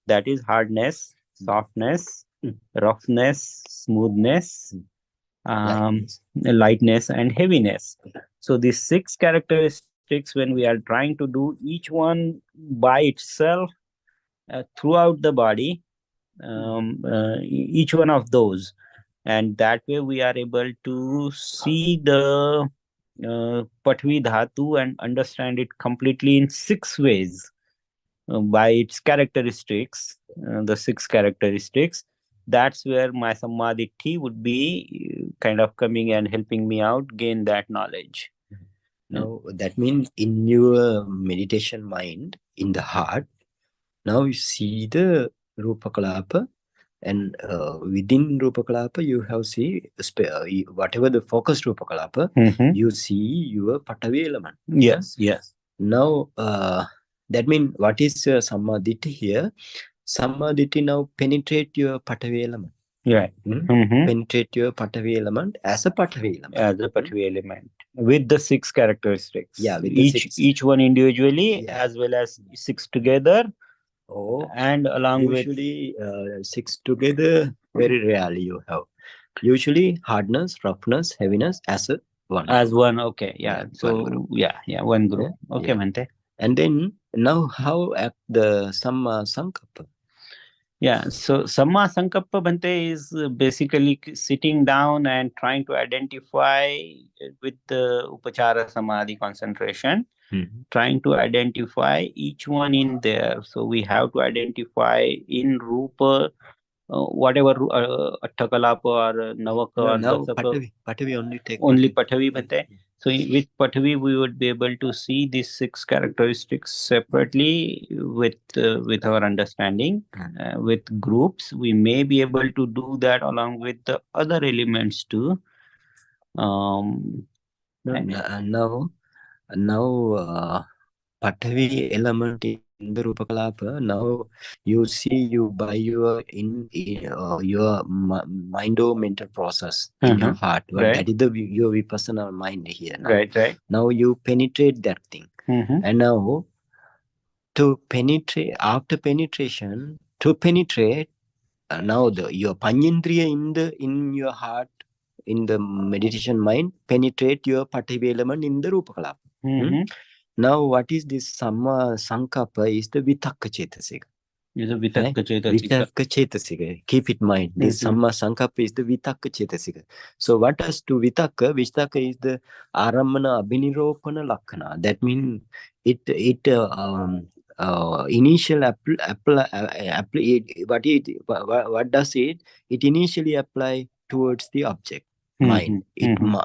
that is hardness, softness, roughness, smoothness, lightness, and heaviness. So these 6 characteristics, when we are trying to do each one by itself throughout the body, each one of those, and that way we are able to see the Patvi Dhatu and understand it completely in 6 ways by its characteristics, the 6 characteristics. That's where my Sammaditthi would be kind of coming and helping me out gain that knowledge. Now that means in your meditation mind, in the heart, now you see the Rupakalapa, and within Rupakalapa you have see whatever the focused Rupakalapa, you see your Patavi element. Yes. Now that means what is Sammaditthi here? Sammaditthi now penetrate your Patavi element. Right. Penetrate your Patavi element as a Patavi element. As a Patavi element. With the 6 characteristics. Yeah, with each one individually as well as 6 together. And along usually 6 together, very rarely you have. Usually hardness, roughness, heaviness as a one. As one, okay. Yeah. So one group. One group. Okay, Bhante. And then now how at the Samma Sankappa? Yeah, so Samma Sankappa, Bhante, is basically sitting down and trying to identify with the Upachara Samadhi concentration, trying to identify each one in there. So we have to identify in Rupa, whatever Attakalapa or Navaka or Dasaka. Patavi only take only Patavi, Bhante. So with Patavi, we would be able to see these 6 characteristics separately with our understanding. With groups, we may be able to do that along with the other elements too. Now Patavi element in the Rupa Kalapa, now you see you by your your mind or mental process in your heart. But Right. that is the your vipassana mind here now. Right. Now you penetrate that thing, and now to penetrate after penetration to penetrate now your panyendriya in your heart in the meditation mind penetrate your pativa element in the Rupa Kalapa. Now, what is this Samma Sankappa is the Vitakka Chetasika. Is a Vitakka Chetasika. Vitakka Chetasika. Keep it in mind. This Samma Sankappa is the Vitakka Chetasika. So, what does to Vitakka? Vitakka is the Aramana Abhiniropana Lakkana. That means it initial what does it? It initially apply towards the object. Mind.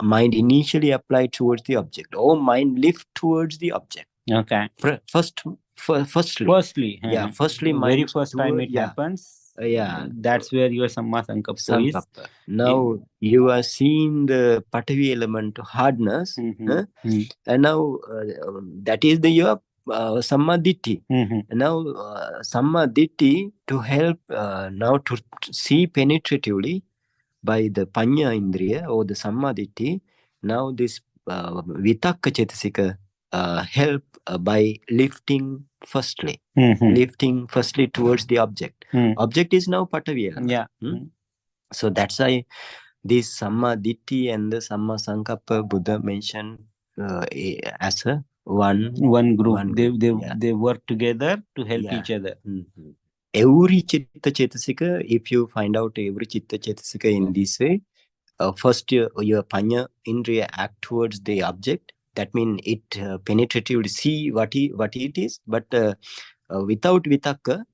Mind initially applied towards the object, or mind lift towards the object. Okay. Firstly, yeah. Firstly, mind very first time it happens. That's where your Samma Sankappa is. Now you are seeing the Patavi element hardness, and now that is the your Samma Ditti. Now Samma Ditti to help now to see penetratively by the Panya Indriya or the Sammaditi. Now this Vitakka Chetasika help by lifting firstly towards the object. Object is now Patavi. Yeah. So that's why this Sammaditi and the Samma Sankappa Buddha mentioned as a one group. They work together to help each other. Every Chitta Chetasika, if you find out every Chitta Chetasika in this way, first your Panya Indriya act towards the object. That means it penetratively see what it is, but without Vitakka,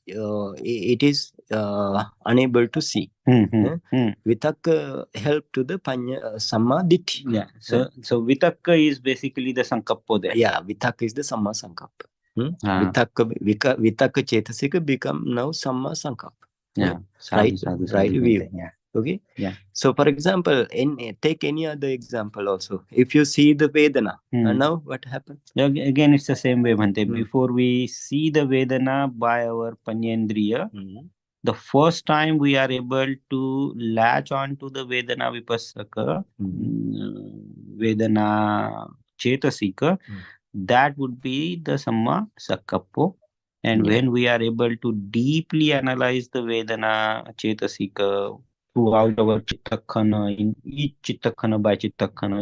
it is unable to see. Vitakka help to the Panya Sammaditi. Yeah. So Vitakka is basically the Sankappa there. Yeah, Vitakka is the Samma Sankappa. Vitakka Chetasika become now Samma Sankappa. Yeah. Right view. Yeah. Okay. Yeah. So, for example, take any other example also. If you see the Vedana, and now what happens? Again, it's the same way, Bhante. Before we see the Vedana by our Panyendriya, the first time we are able to latch on to the Vedana Vipassaka, Vedana Chetasika, that would be the Samma Sakkappo. And when we are able to deeply analyze the Vedana Chetasika throughout our Chittakhana, in each Chittakhana by Chittakhana,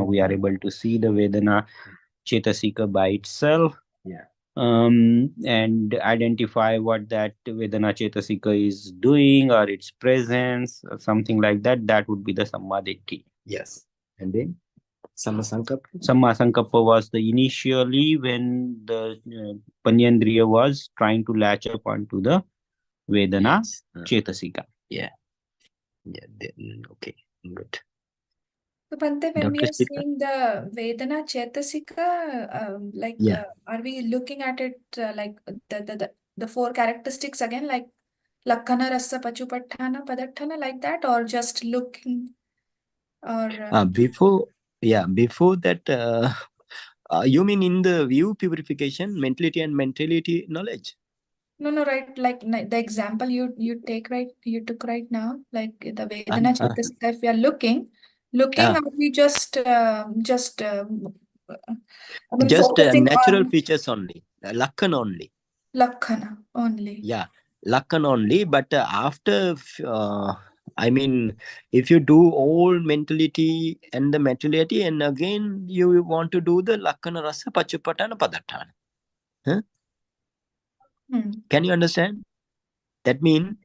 we are able to see the Vedana Chetasika by itself. And identify what that Vedana Chetasika is doing or its presence or something like that. That would be the Sammaditi. Yes. And then Samma Sankappa? Samma Sankappa was the initially when the Panyendriya was trying to latch up onto the Vedana Chetasika. Yeah. Okay. Good. So, Bhante, when we are seeing the Vedana Chetasika, are we looking at it like the four characteristics again, like Lakkana, Rasa, Pachupattana, Padattana, like that, or just looking? Or before that, you mean in the view purification, mentality and mentality knowledge? No, right. Like the example you took right now, like the Vedana Chetasika. If we are looking, are we just focusing natural on features only, Lakkana only. Lakkana only. Yeah, Lakkana only. But after, I mean, if you do all mentality and the materiality, and again you want to do the Lakkana, Rasa, Pachupattana, Padattana. Can you understand? That means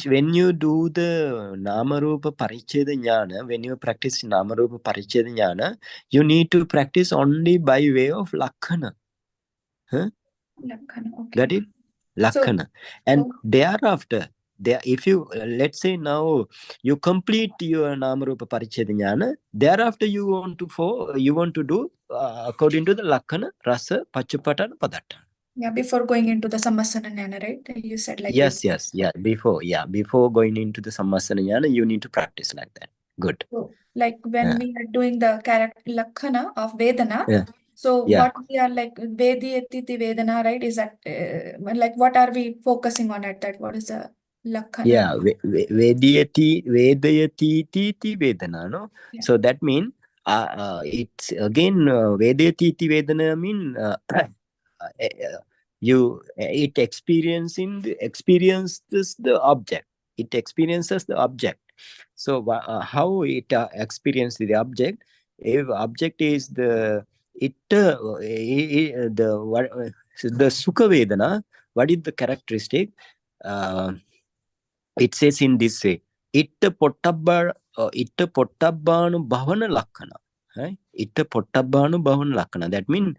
when you do the Namarupa Paricheda Jnana, when you practice Namarupa Paricheda Jnana, you need to practice only by way of Lakkana. Lakkana, okay. Got it? Lakkana. And thereafter, if you, let's say now, you complete your Namarupa Paricheda Jnana, thereafter you want to do according to the Lakkana, Rasa, Pachupattana, Padattana. Yeah, before going into the Sammasana Jnana, right? You said like yes, before going into the Sammasana Jnana, you need to practice like that. Good. So, like when we are doing the character Lakkana of Vedana, So Yeah. what we are like Vediyati Vedana, right? Is that like what are we focusing on at that? What is the Lakhana? Yeah, Vedayati iti Vedana, no? Yeah. So that means it's again Vedayati iti Vedana mean it experiences the object. It experiences the object. So how it experiences the object? If object is the the what the Sukha Vedana, what is the characteristic? It says in this way, itta pottabbanu bhavana lakkana. Right? Itta pottabbanu bhavana lakkana. That means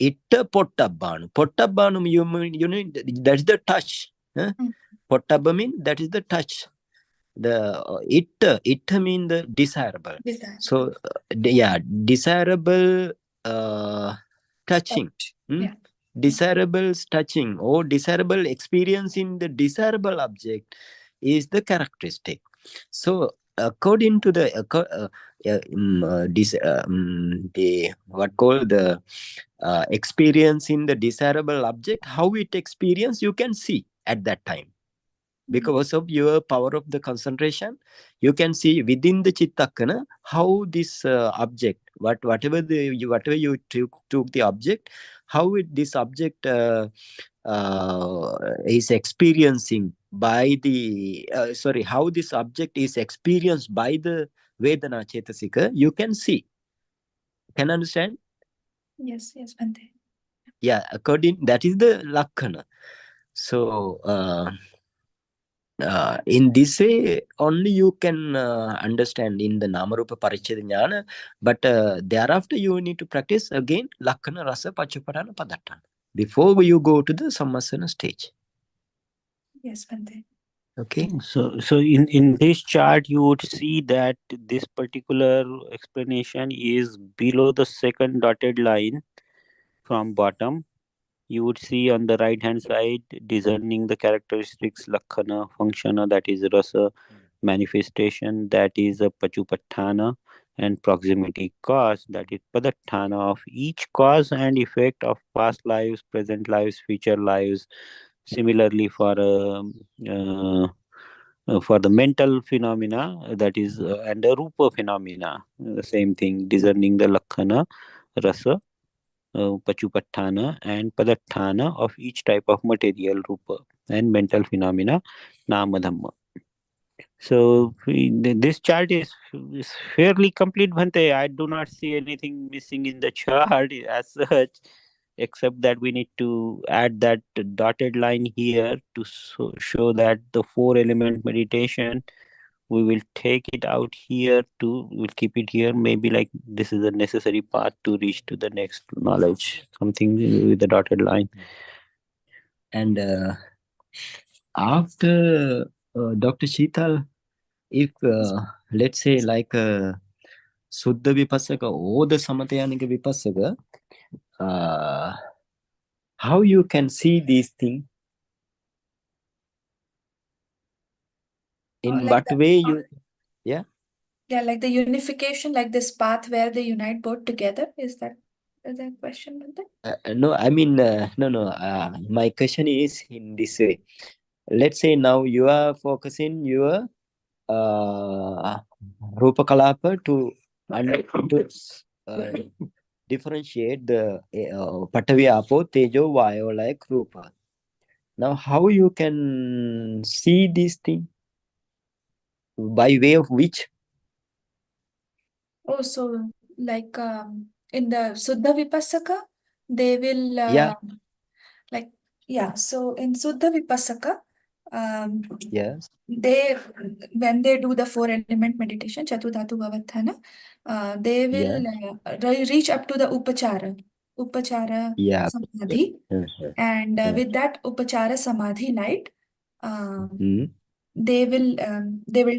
itta pottabbanu you mean that is the touch. Huh? Pottabba mean that is the touch. The itta mean the desirable. Desirable. So yeah, desirable touching. Yeah. Desirable touching or desirable experience in the desirable object is the characteristic. So according to the the what called the experience in the desirable object, how it experience you can see at that time. Because of your power of the concentration, you can see within the chittakana how this object, whatever you took the object, how this object is experiencing by the how this object is experienced by the Vedana Chetasika, you can see. Can understand? Yes, Bhante. Yeah, according that is the Lakhana. So in this way only you can understand in the Namarupa Paricheda Jnana, but thereafter you need to practice again Lakhana Rasa Pachuparana Padatana before you go to the Sammasana stage. Yes, Bhante. Okay. So in this chart you would see that this particular explanation is below the second dotted line from bottom. You would see on the right hand side discerning the characteristics lakhana, functiona, that is rasa, manifestation, that is a pachupathana, and proximity cause, that is padathana, of each cause and effect of past lives, present lives, future lives. Similarly for the mental phenomena, that is and the rupa phenomena, the same thing, discerning the lakhana, rasa, pachupathana and padathana of each type of material rupa and mental phenomena nama dhamma. So this chart is fairly complete, Bhante. I do not see anything missing in the chart as such, except that we need to add that dotted line here to show that the 4-element meditation, we will take it out here to, we'll keep it here. Maybe like this is a necessary path to reach to the next knowledge, something with the dotted line. And after Dr. Sheetal, if let's say like Suddha Vipassaka or the Samatayanika Vipassaka, how you can see these things? In Like what way you, yeah? Yeah, like the unification, like this path where they unite both together. Is that the question, Bhante? No, I mean, no. My question is in this way. Let's say now you are focusing your Rupa Kalapa to differentiate the Patavi Apo, Tejo, Vayo like Rupa. Now, how you can see this thing? By way of which? Oh, so like in the Suddha Vipassaka, they will Yeah. like so in Suddha Vipassaka, Yes. they when they do the 4-element meditation, Chatudhatu Bhavathana, they will reach up to the Upachara Yeah. Samadhi, and with that Upachara Samadhi light, they will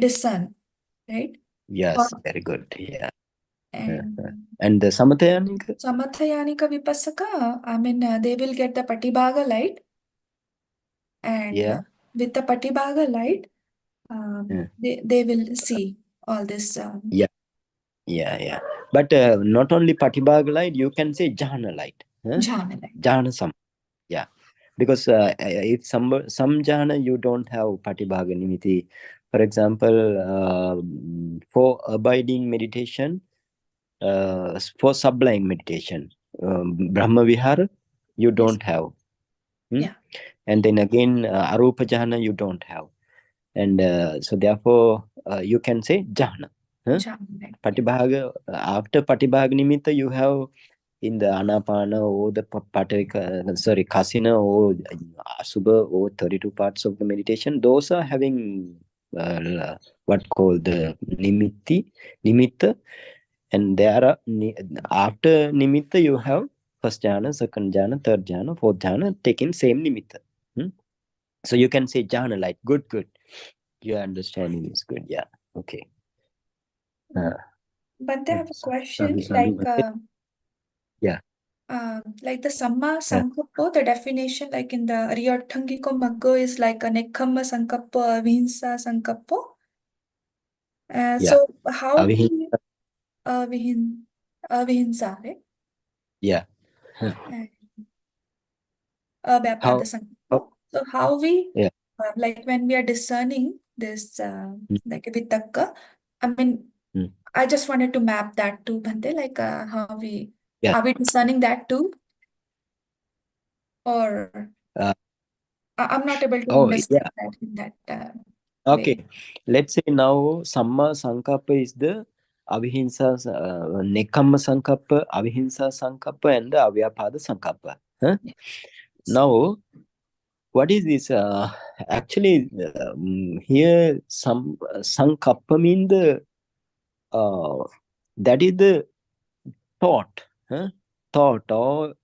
discern, right? Yes, very good. Yeah. And And the Samatayanika? Samathayanika Vipassaka, I mean, they will get the Patibhaga light, and with the Patibhaga light, they will see all this. Yeah. Yeah. But not only Patibhaga light, you can say Jhana light. Jhana light. Jhana Sam. Yeah. Because if some jhana you don't have Patibhaga Nimitti. For example, for abiding meditation, for sublime meditation, Brahma Vihara, you Yes. don't have. Yeah. And then again, Arupa Jhana, you don't have. And so therefore, you can say Jhana. Jhana light. Patibhaga, after Patibhaga Nimitta, you have in the Anapana or the Kasina or Asubha or 32 parts of the meditation, those are having what called the Nimitta, and there are after Nimitta you have first jhana, second jhana, third jhana, fourth jhana taking same Nimitta. So you can say jhana like good. Your understanding is good. Yeah. Okay. But they have a question Yeah. Like the Samma Sankappa, the definition, like in the Ariyatthangiko Maggo, is like a Nekkhamma Sankappa, Avihinsa Sankappa. Yeah. So how Avihinsa. Avihinsa, right? Yeah. Vyapada Sankappa. So how we, Yeah. like when we are discerning this, like Vitakka, I mean, I just wanted to map that too, Bhante, like how we, are we discerning that too? Or I'm not able to understand that in that Okay. way. Let's say now Samma Sankappa is the Avihinsa, Nekkhamma Sankappa, Avihinsa Sankappa, and the Avyapada Sankappa. Yes. Now, what is this? Actually, here some Sankappa mean the that is the thought. Thought or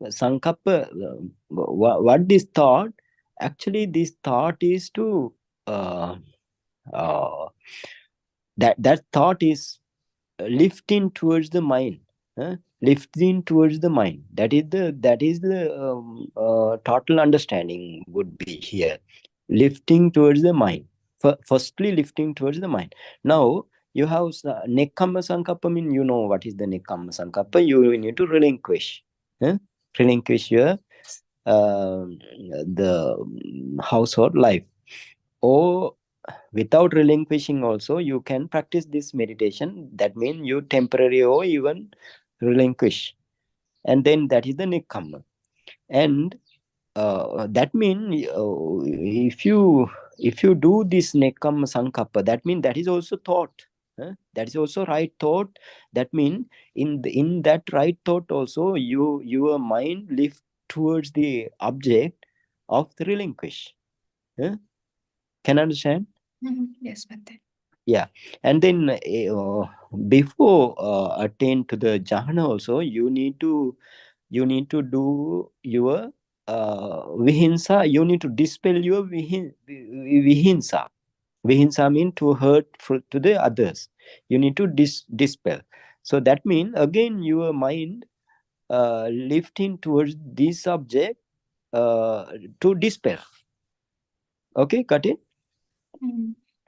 Sankappa. What this thought? Actually, this thought is to that thought is lifting towards the mind. Lifting towards the mind. That is the total understanding would be here. Lifting towards the mind. Firstly, lifting towards the mind. Now you have Nekkhamma Sankappa. Mean you know what is the Nekkhamma Sankappa. You need to relinquish. Relinquish your the household life. Or without relinquishing also you can practice this meditation. That means you temporary or even relinquish, and then that is the Nekkhamma. And that means if you do this Nekkhamma Sankappa, that means that is also thought. That is also right thought. That means in that right thought also your mind lift towards the object of the relinquish. Can understand? Yes, Bhante. Yeah. And then before attain to the jhana also, you need to do your vihinsa. You need to dispel your vihinsa. Vihinsa means to hurt to the others. You need to dispel. So that means again your mind lifting towards this subject to dispel. Okay, got it?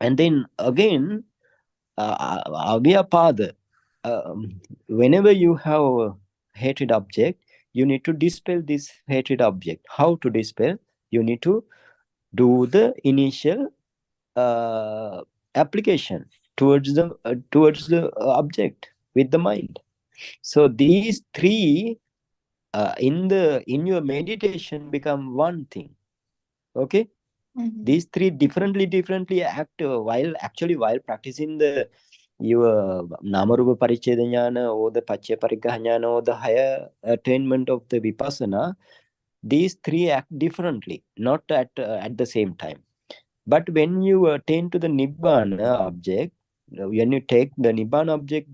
And then again Avyapada, whenever you have a hated object, you need to dispel this hated object. How to dispel? You need to do the initial application towards the object with the mind. So these three in your meditation become one thing. Okay. These three differently act while practicing the your Namarupa Paricheda Jnana or the Paccaya Pariggaha Jnana or the higher attainment of the Vipassana. These three act differently, not at the same time. But when you attain to the Nibbana object, when you take the Nibbana object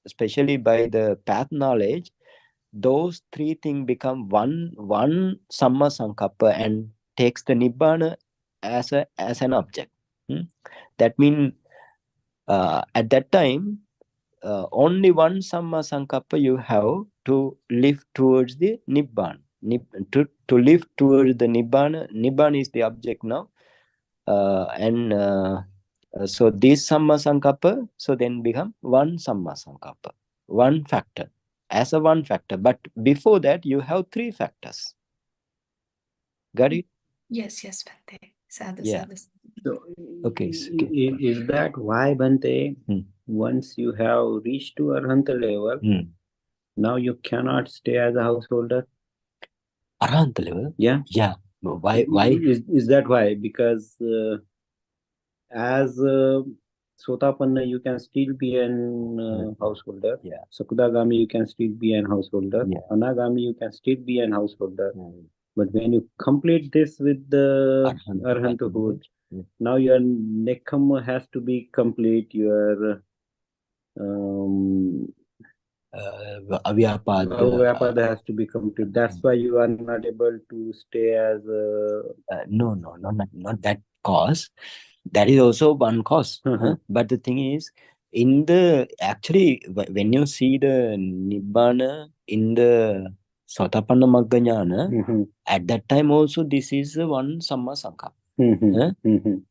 especially by the path knowledge, those three things become one Samma Sankappa and takes the Nibbana as an object. That means at that time only one Samma Sankappa you have to lift towards the Nibbana. To lift towards the Nibbana. Nibbana is the object now. And So this Samma Sankappa, so then become one Samma Sankappa, one factor, as a one factor. But before that, you have three factors. Got it? Yes, Bhante. Sadhu, Yeah. sadhu. So, Okay. is that why, Bhante, once you have reached to Arhanta level, now you cannot stay as a householder? Arhanta level? Yeah. Yeah. Why? Is that why? Because as Sotapanna, you can still be an householder. Yeah. Sakudagami, you can still be an householder. Yeah. Anagami, you can still be an householder. But when you complete this with the Arhanthood, now your Nekam has to be complete. Your Avyapada has to be complete. That's why you are not able to stay as a... No, not that cause. That is also one cause. But the thing is, in the actually, when you see the Nibbana in the Sotapanna Magga Jnana, at that time also this is one Samma Sankappa.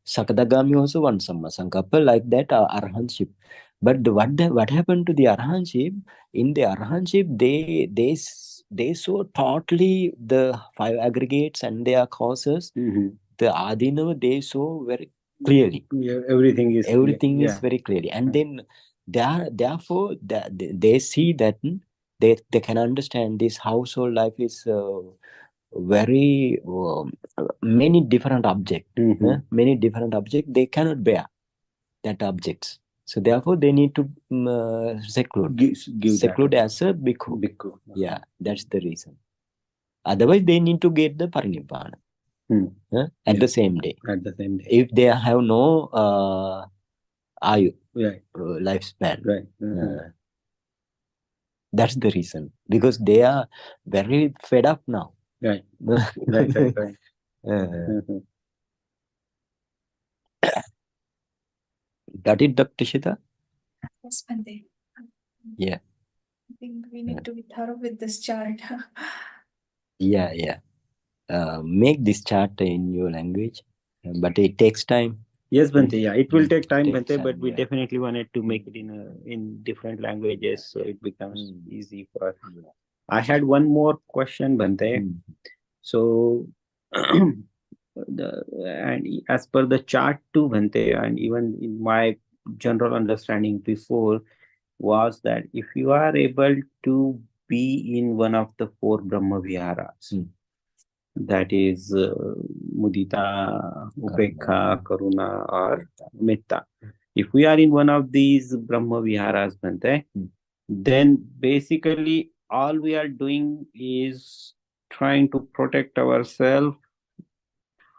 Sakadagami also one Samma Sankappa, like that Arhanship. But what happened to the Arhanship? In the Arhanship, they saw totally the five aggregates and their causes. The Adinava they saw very clearly. Yeah, everything is very clearly, and then therefore they see that they can understand this household life is very many different objects. Many different objects they cannot bear that objects. So therefore they need to seclude as a bhikkhu. Yeah, that's the reason. Otherwise they need to get the parinibbana at the same day. If they have no ayu, lifespan. That's the reason, because they are very fed up now. Right. Got it, Dr. Shita? Yes, Bhante. Yeah. I think we need to be thorough with this chart. Yeah. Make this chart in your language, but it takes time. Yes, Bhante. Yeah, it will take time, Bhante, but we definitely wanted to make it in different languages, so it becomes easy for us. I had one more question, Bhante. So, and as per the chart too, Bhante, and even in my general understanding before, was that if you are able to be in one of the four Brahma Viharas, that is Mudita, Upekha, Karuna, or Metta. If we are in one of these Brahma Viharas, Bhante, then basically all we are doing is trying to protect ourselves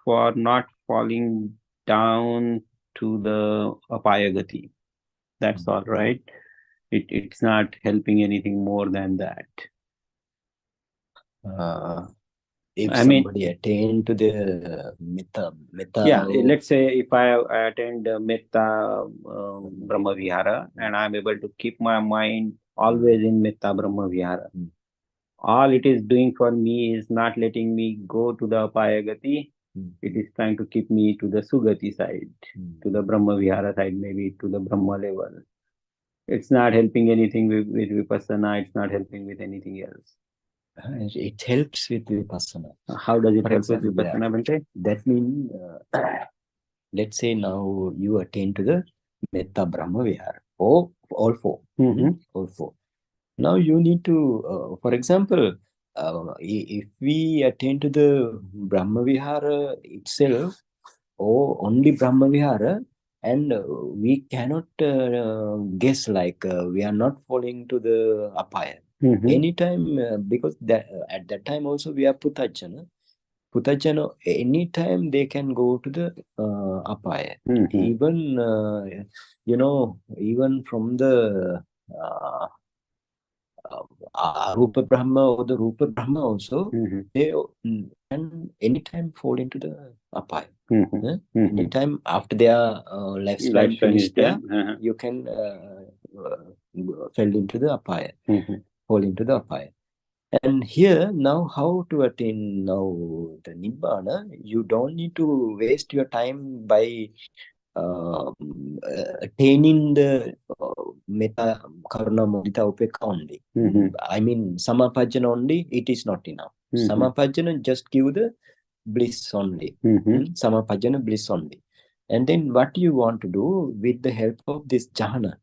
for not falling down to the apayagati. That's all, right? It's not helping anything more than that. If somebody attain to the metta, yeah, let's say if I attend Metta Brahma Vihara and I'm able to keep my mind always in Metta Brahma Vihara, all it is doing for me is not letting me go to the Apayagati. It is trying to keep me to the Sugati side, to the Brahma Vihara side, maybe to the Brahma level. It's not helping anything with Vipassana. It's not helping with anything else. It helps with Vipassana. How does it help with Vipassana, Bhante? That means, let's say now you attain to the Metta Brahma Vihara, all four. All four. Now you need to, for example, if we attain to the Brahma Vihara itself, or only Brahma Vihara, and we cannot guess like we are not falling to the apaya. Anytime, because at that time also we are Putajana. Putajana, anytime they can go to the apaya. Even, even from the Arupa Brahma or the Rupa Brahma also, they can anytime fall into the apaya. Anytime after their lifespan finished there, you can fall into the apaya. Fall into the apaya. And here now, how to attain now the Nibbana? You don't need to waste your time by attaining the metta karuna mudita upekka only. I mean, samapajjana only, it is not enough. Samapajjana just give the bliss only. Samapajjana bliss only. And then what you want to do with the help of this jhana,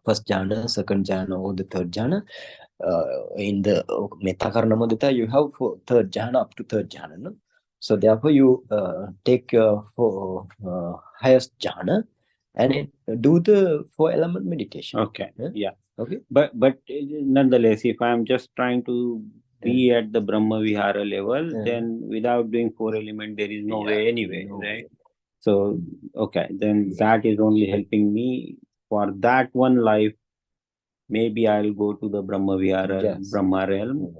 first jhana, second jhana, or the third jhana, in the metta karuna mudita, you have third jhana up to third jhana. No? So therefore, you take your highest jhana and do the 4-element meditation. Okay. Yeah. Okay. But nonetheless, if I am just trying to be at the Brahma Vihara level, then without doing 4-element, there is no way anyway, right? So, okay, then that is only helping me for that one life. Maybe I'll go to the Brahma Vihara, Brahma realm.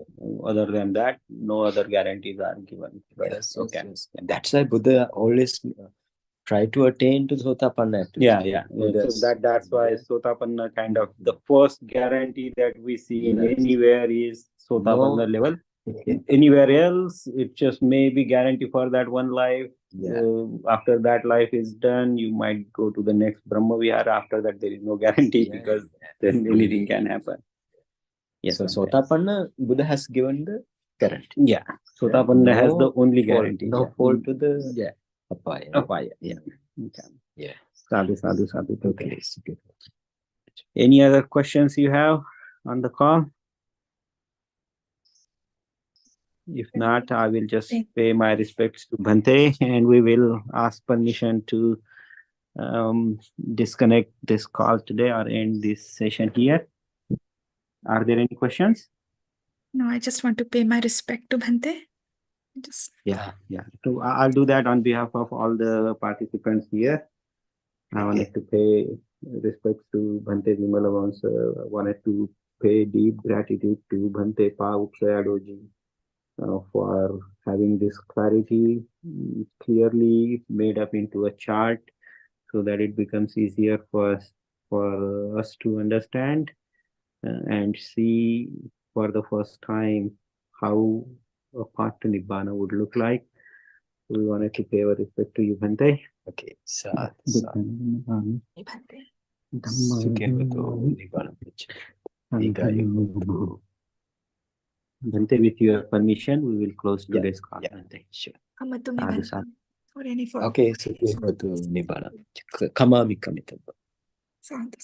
Other than that, no other guarantees are given. Right? Yes, okay. Yes. That's why Buddha always try to attain to Sotapanna. Yeah. So that's why Sotapanna kind of the first guarantee that we see in anywhere is Sotapanna level. Anywhere else, it just may be guarantee for that one life. After that life is done, you might go to the next Brahma Vihara. After that, there is no guarantee because then anything can happen. Yes. So Sotapanna, Buddha has given the guarantee. Yeah. Sotapanna has the only guarantee. No fall to the apaya. Apaya. Yeah. Okay. Yeah. Sadhu. Okay. Any other questions you have on the call? If not, I will just pay my respects to Bhante and we will ask permission to disconnect this call today or end this session here. Are there any questions? No, I just want to pay my respect to Bhante. Yeah. So I'll do that on behalf of all the participants here. I wanted to pay respects to Bhante Vimalvansa. I wanted to pay deep gratitude to Bhante Pavukshayadoji for having this clarity clearly made up into a chart so that it becomes easier for us to understand and see for the first time how a path to Nibbana would look like. We wanted to pay our respect to you, Bhante. Okay. Dhamma. Bhante, with your permission, we will close today's call. Bhante. Sure. Or any for Okay, so Nibbana. Kamami Kamitaba. Sadhu.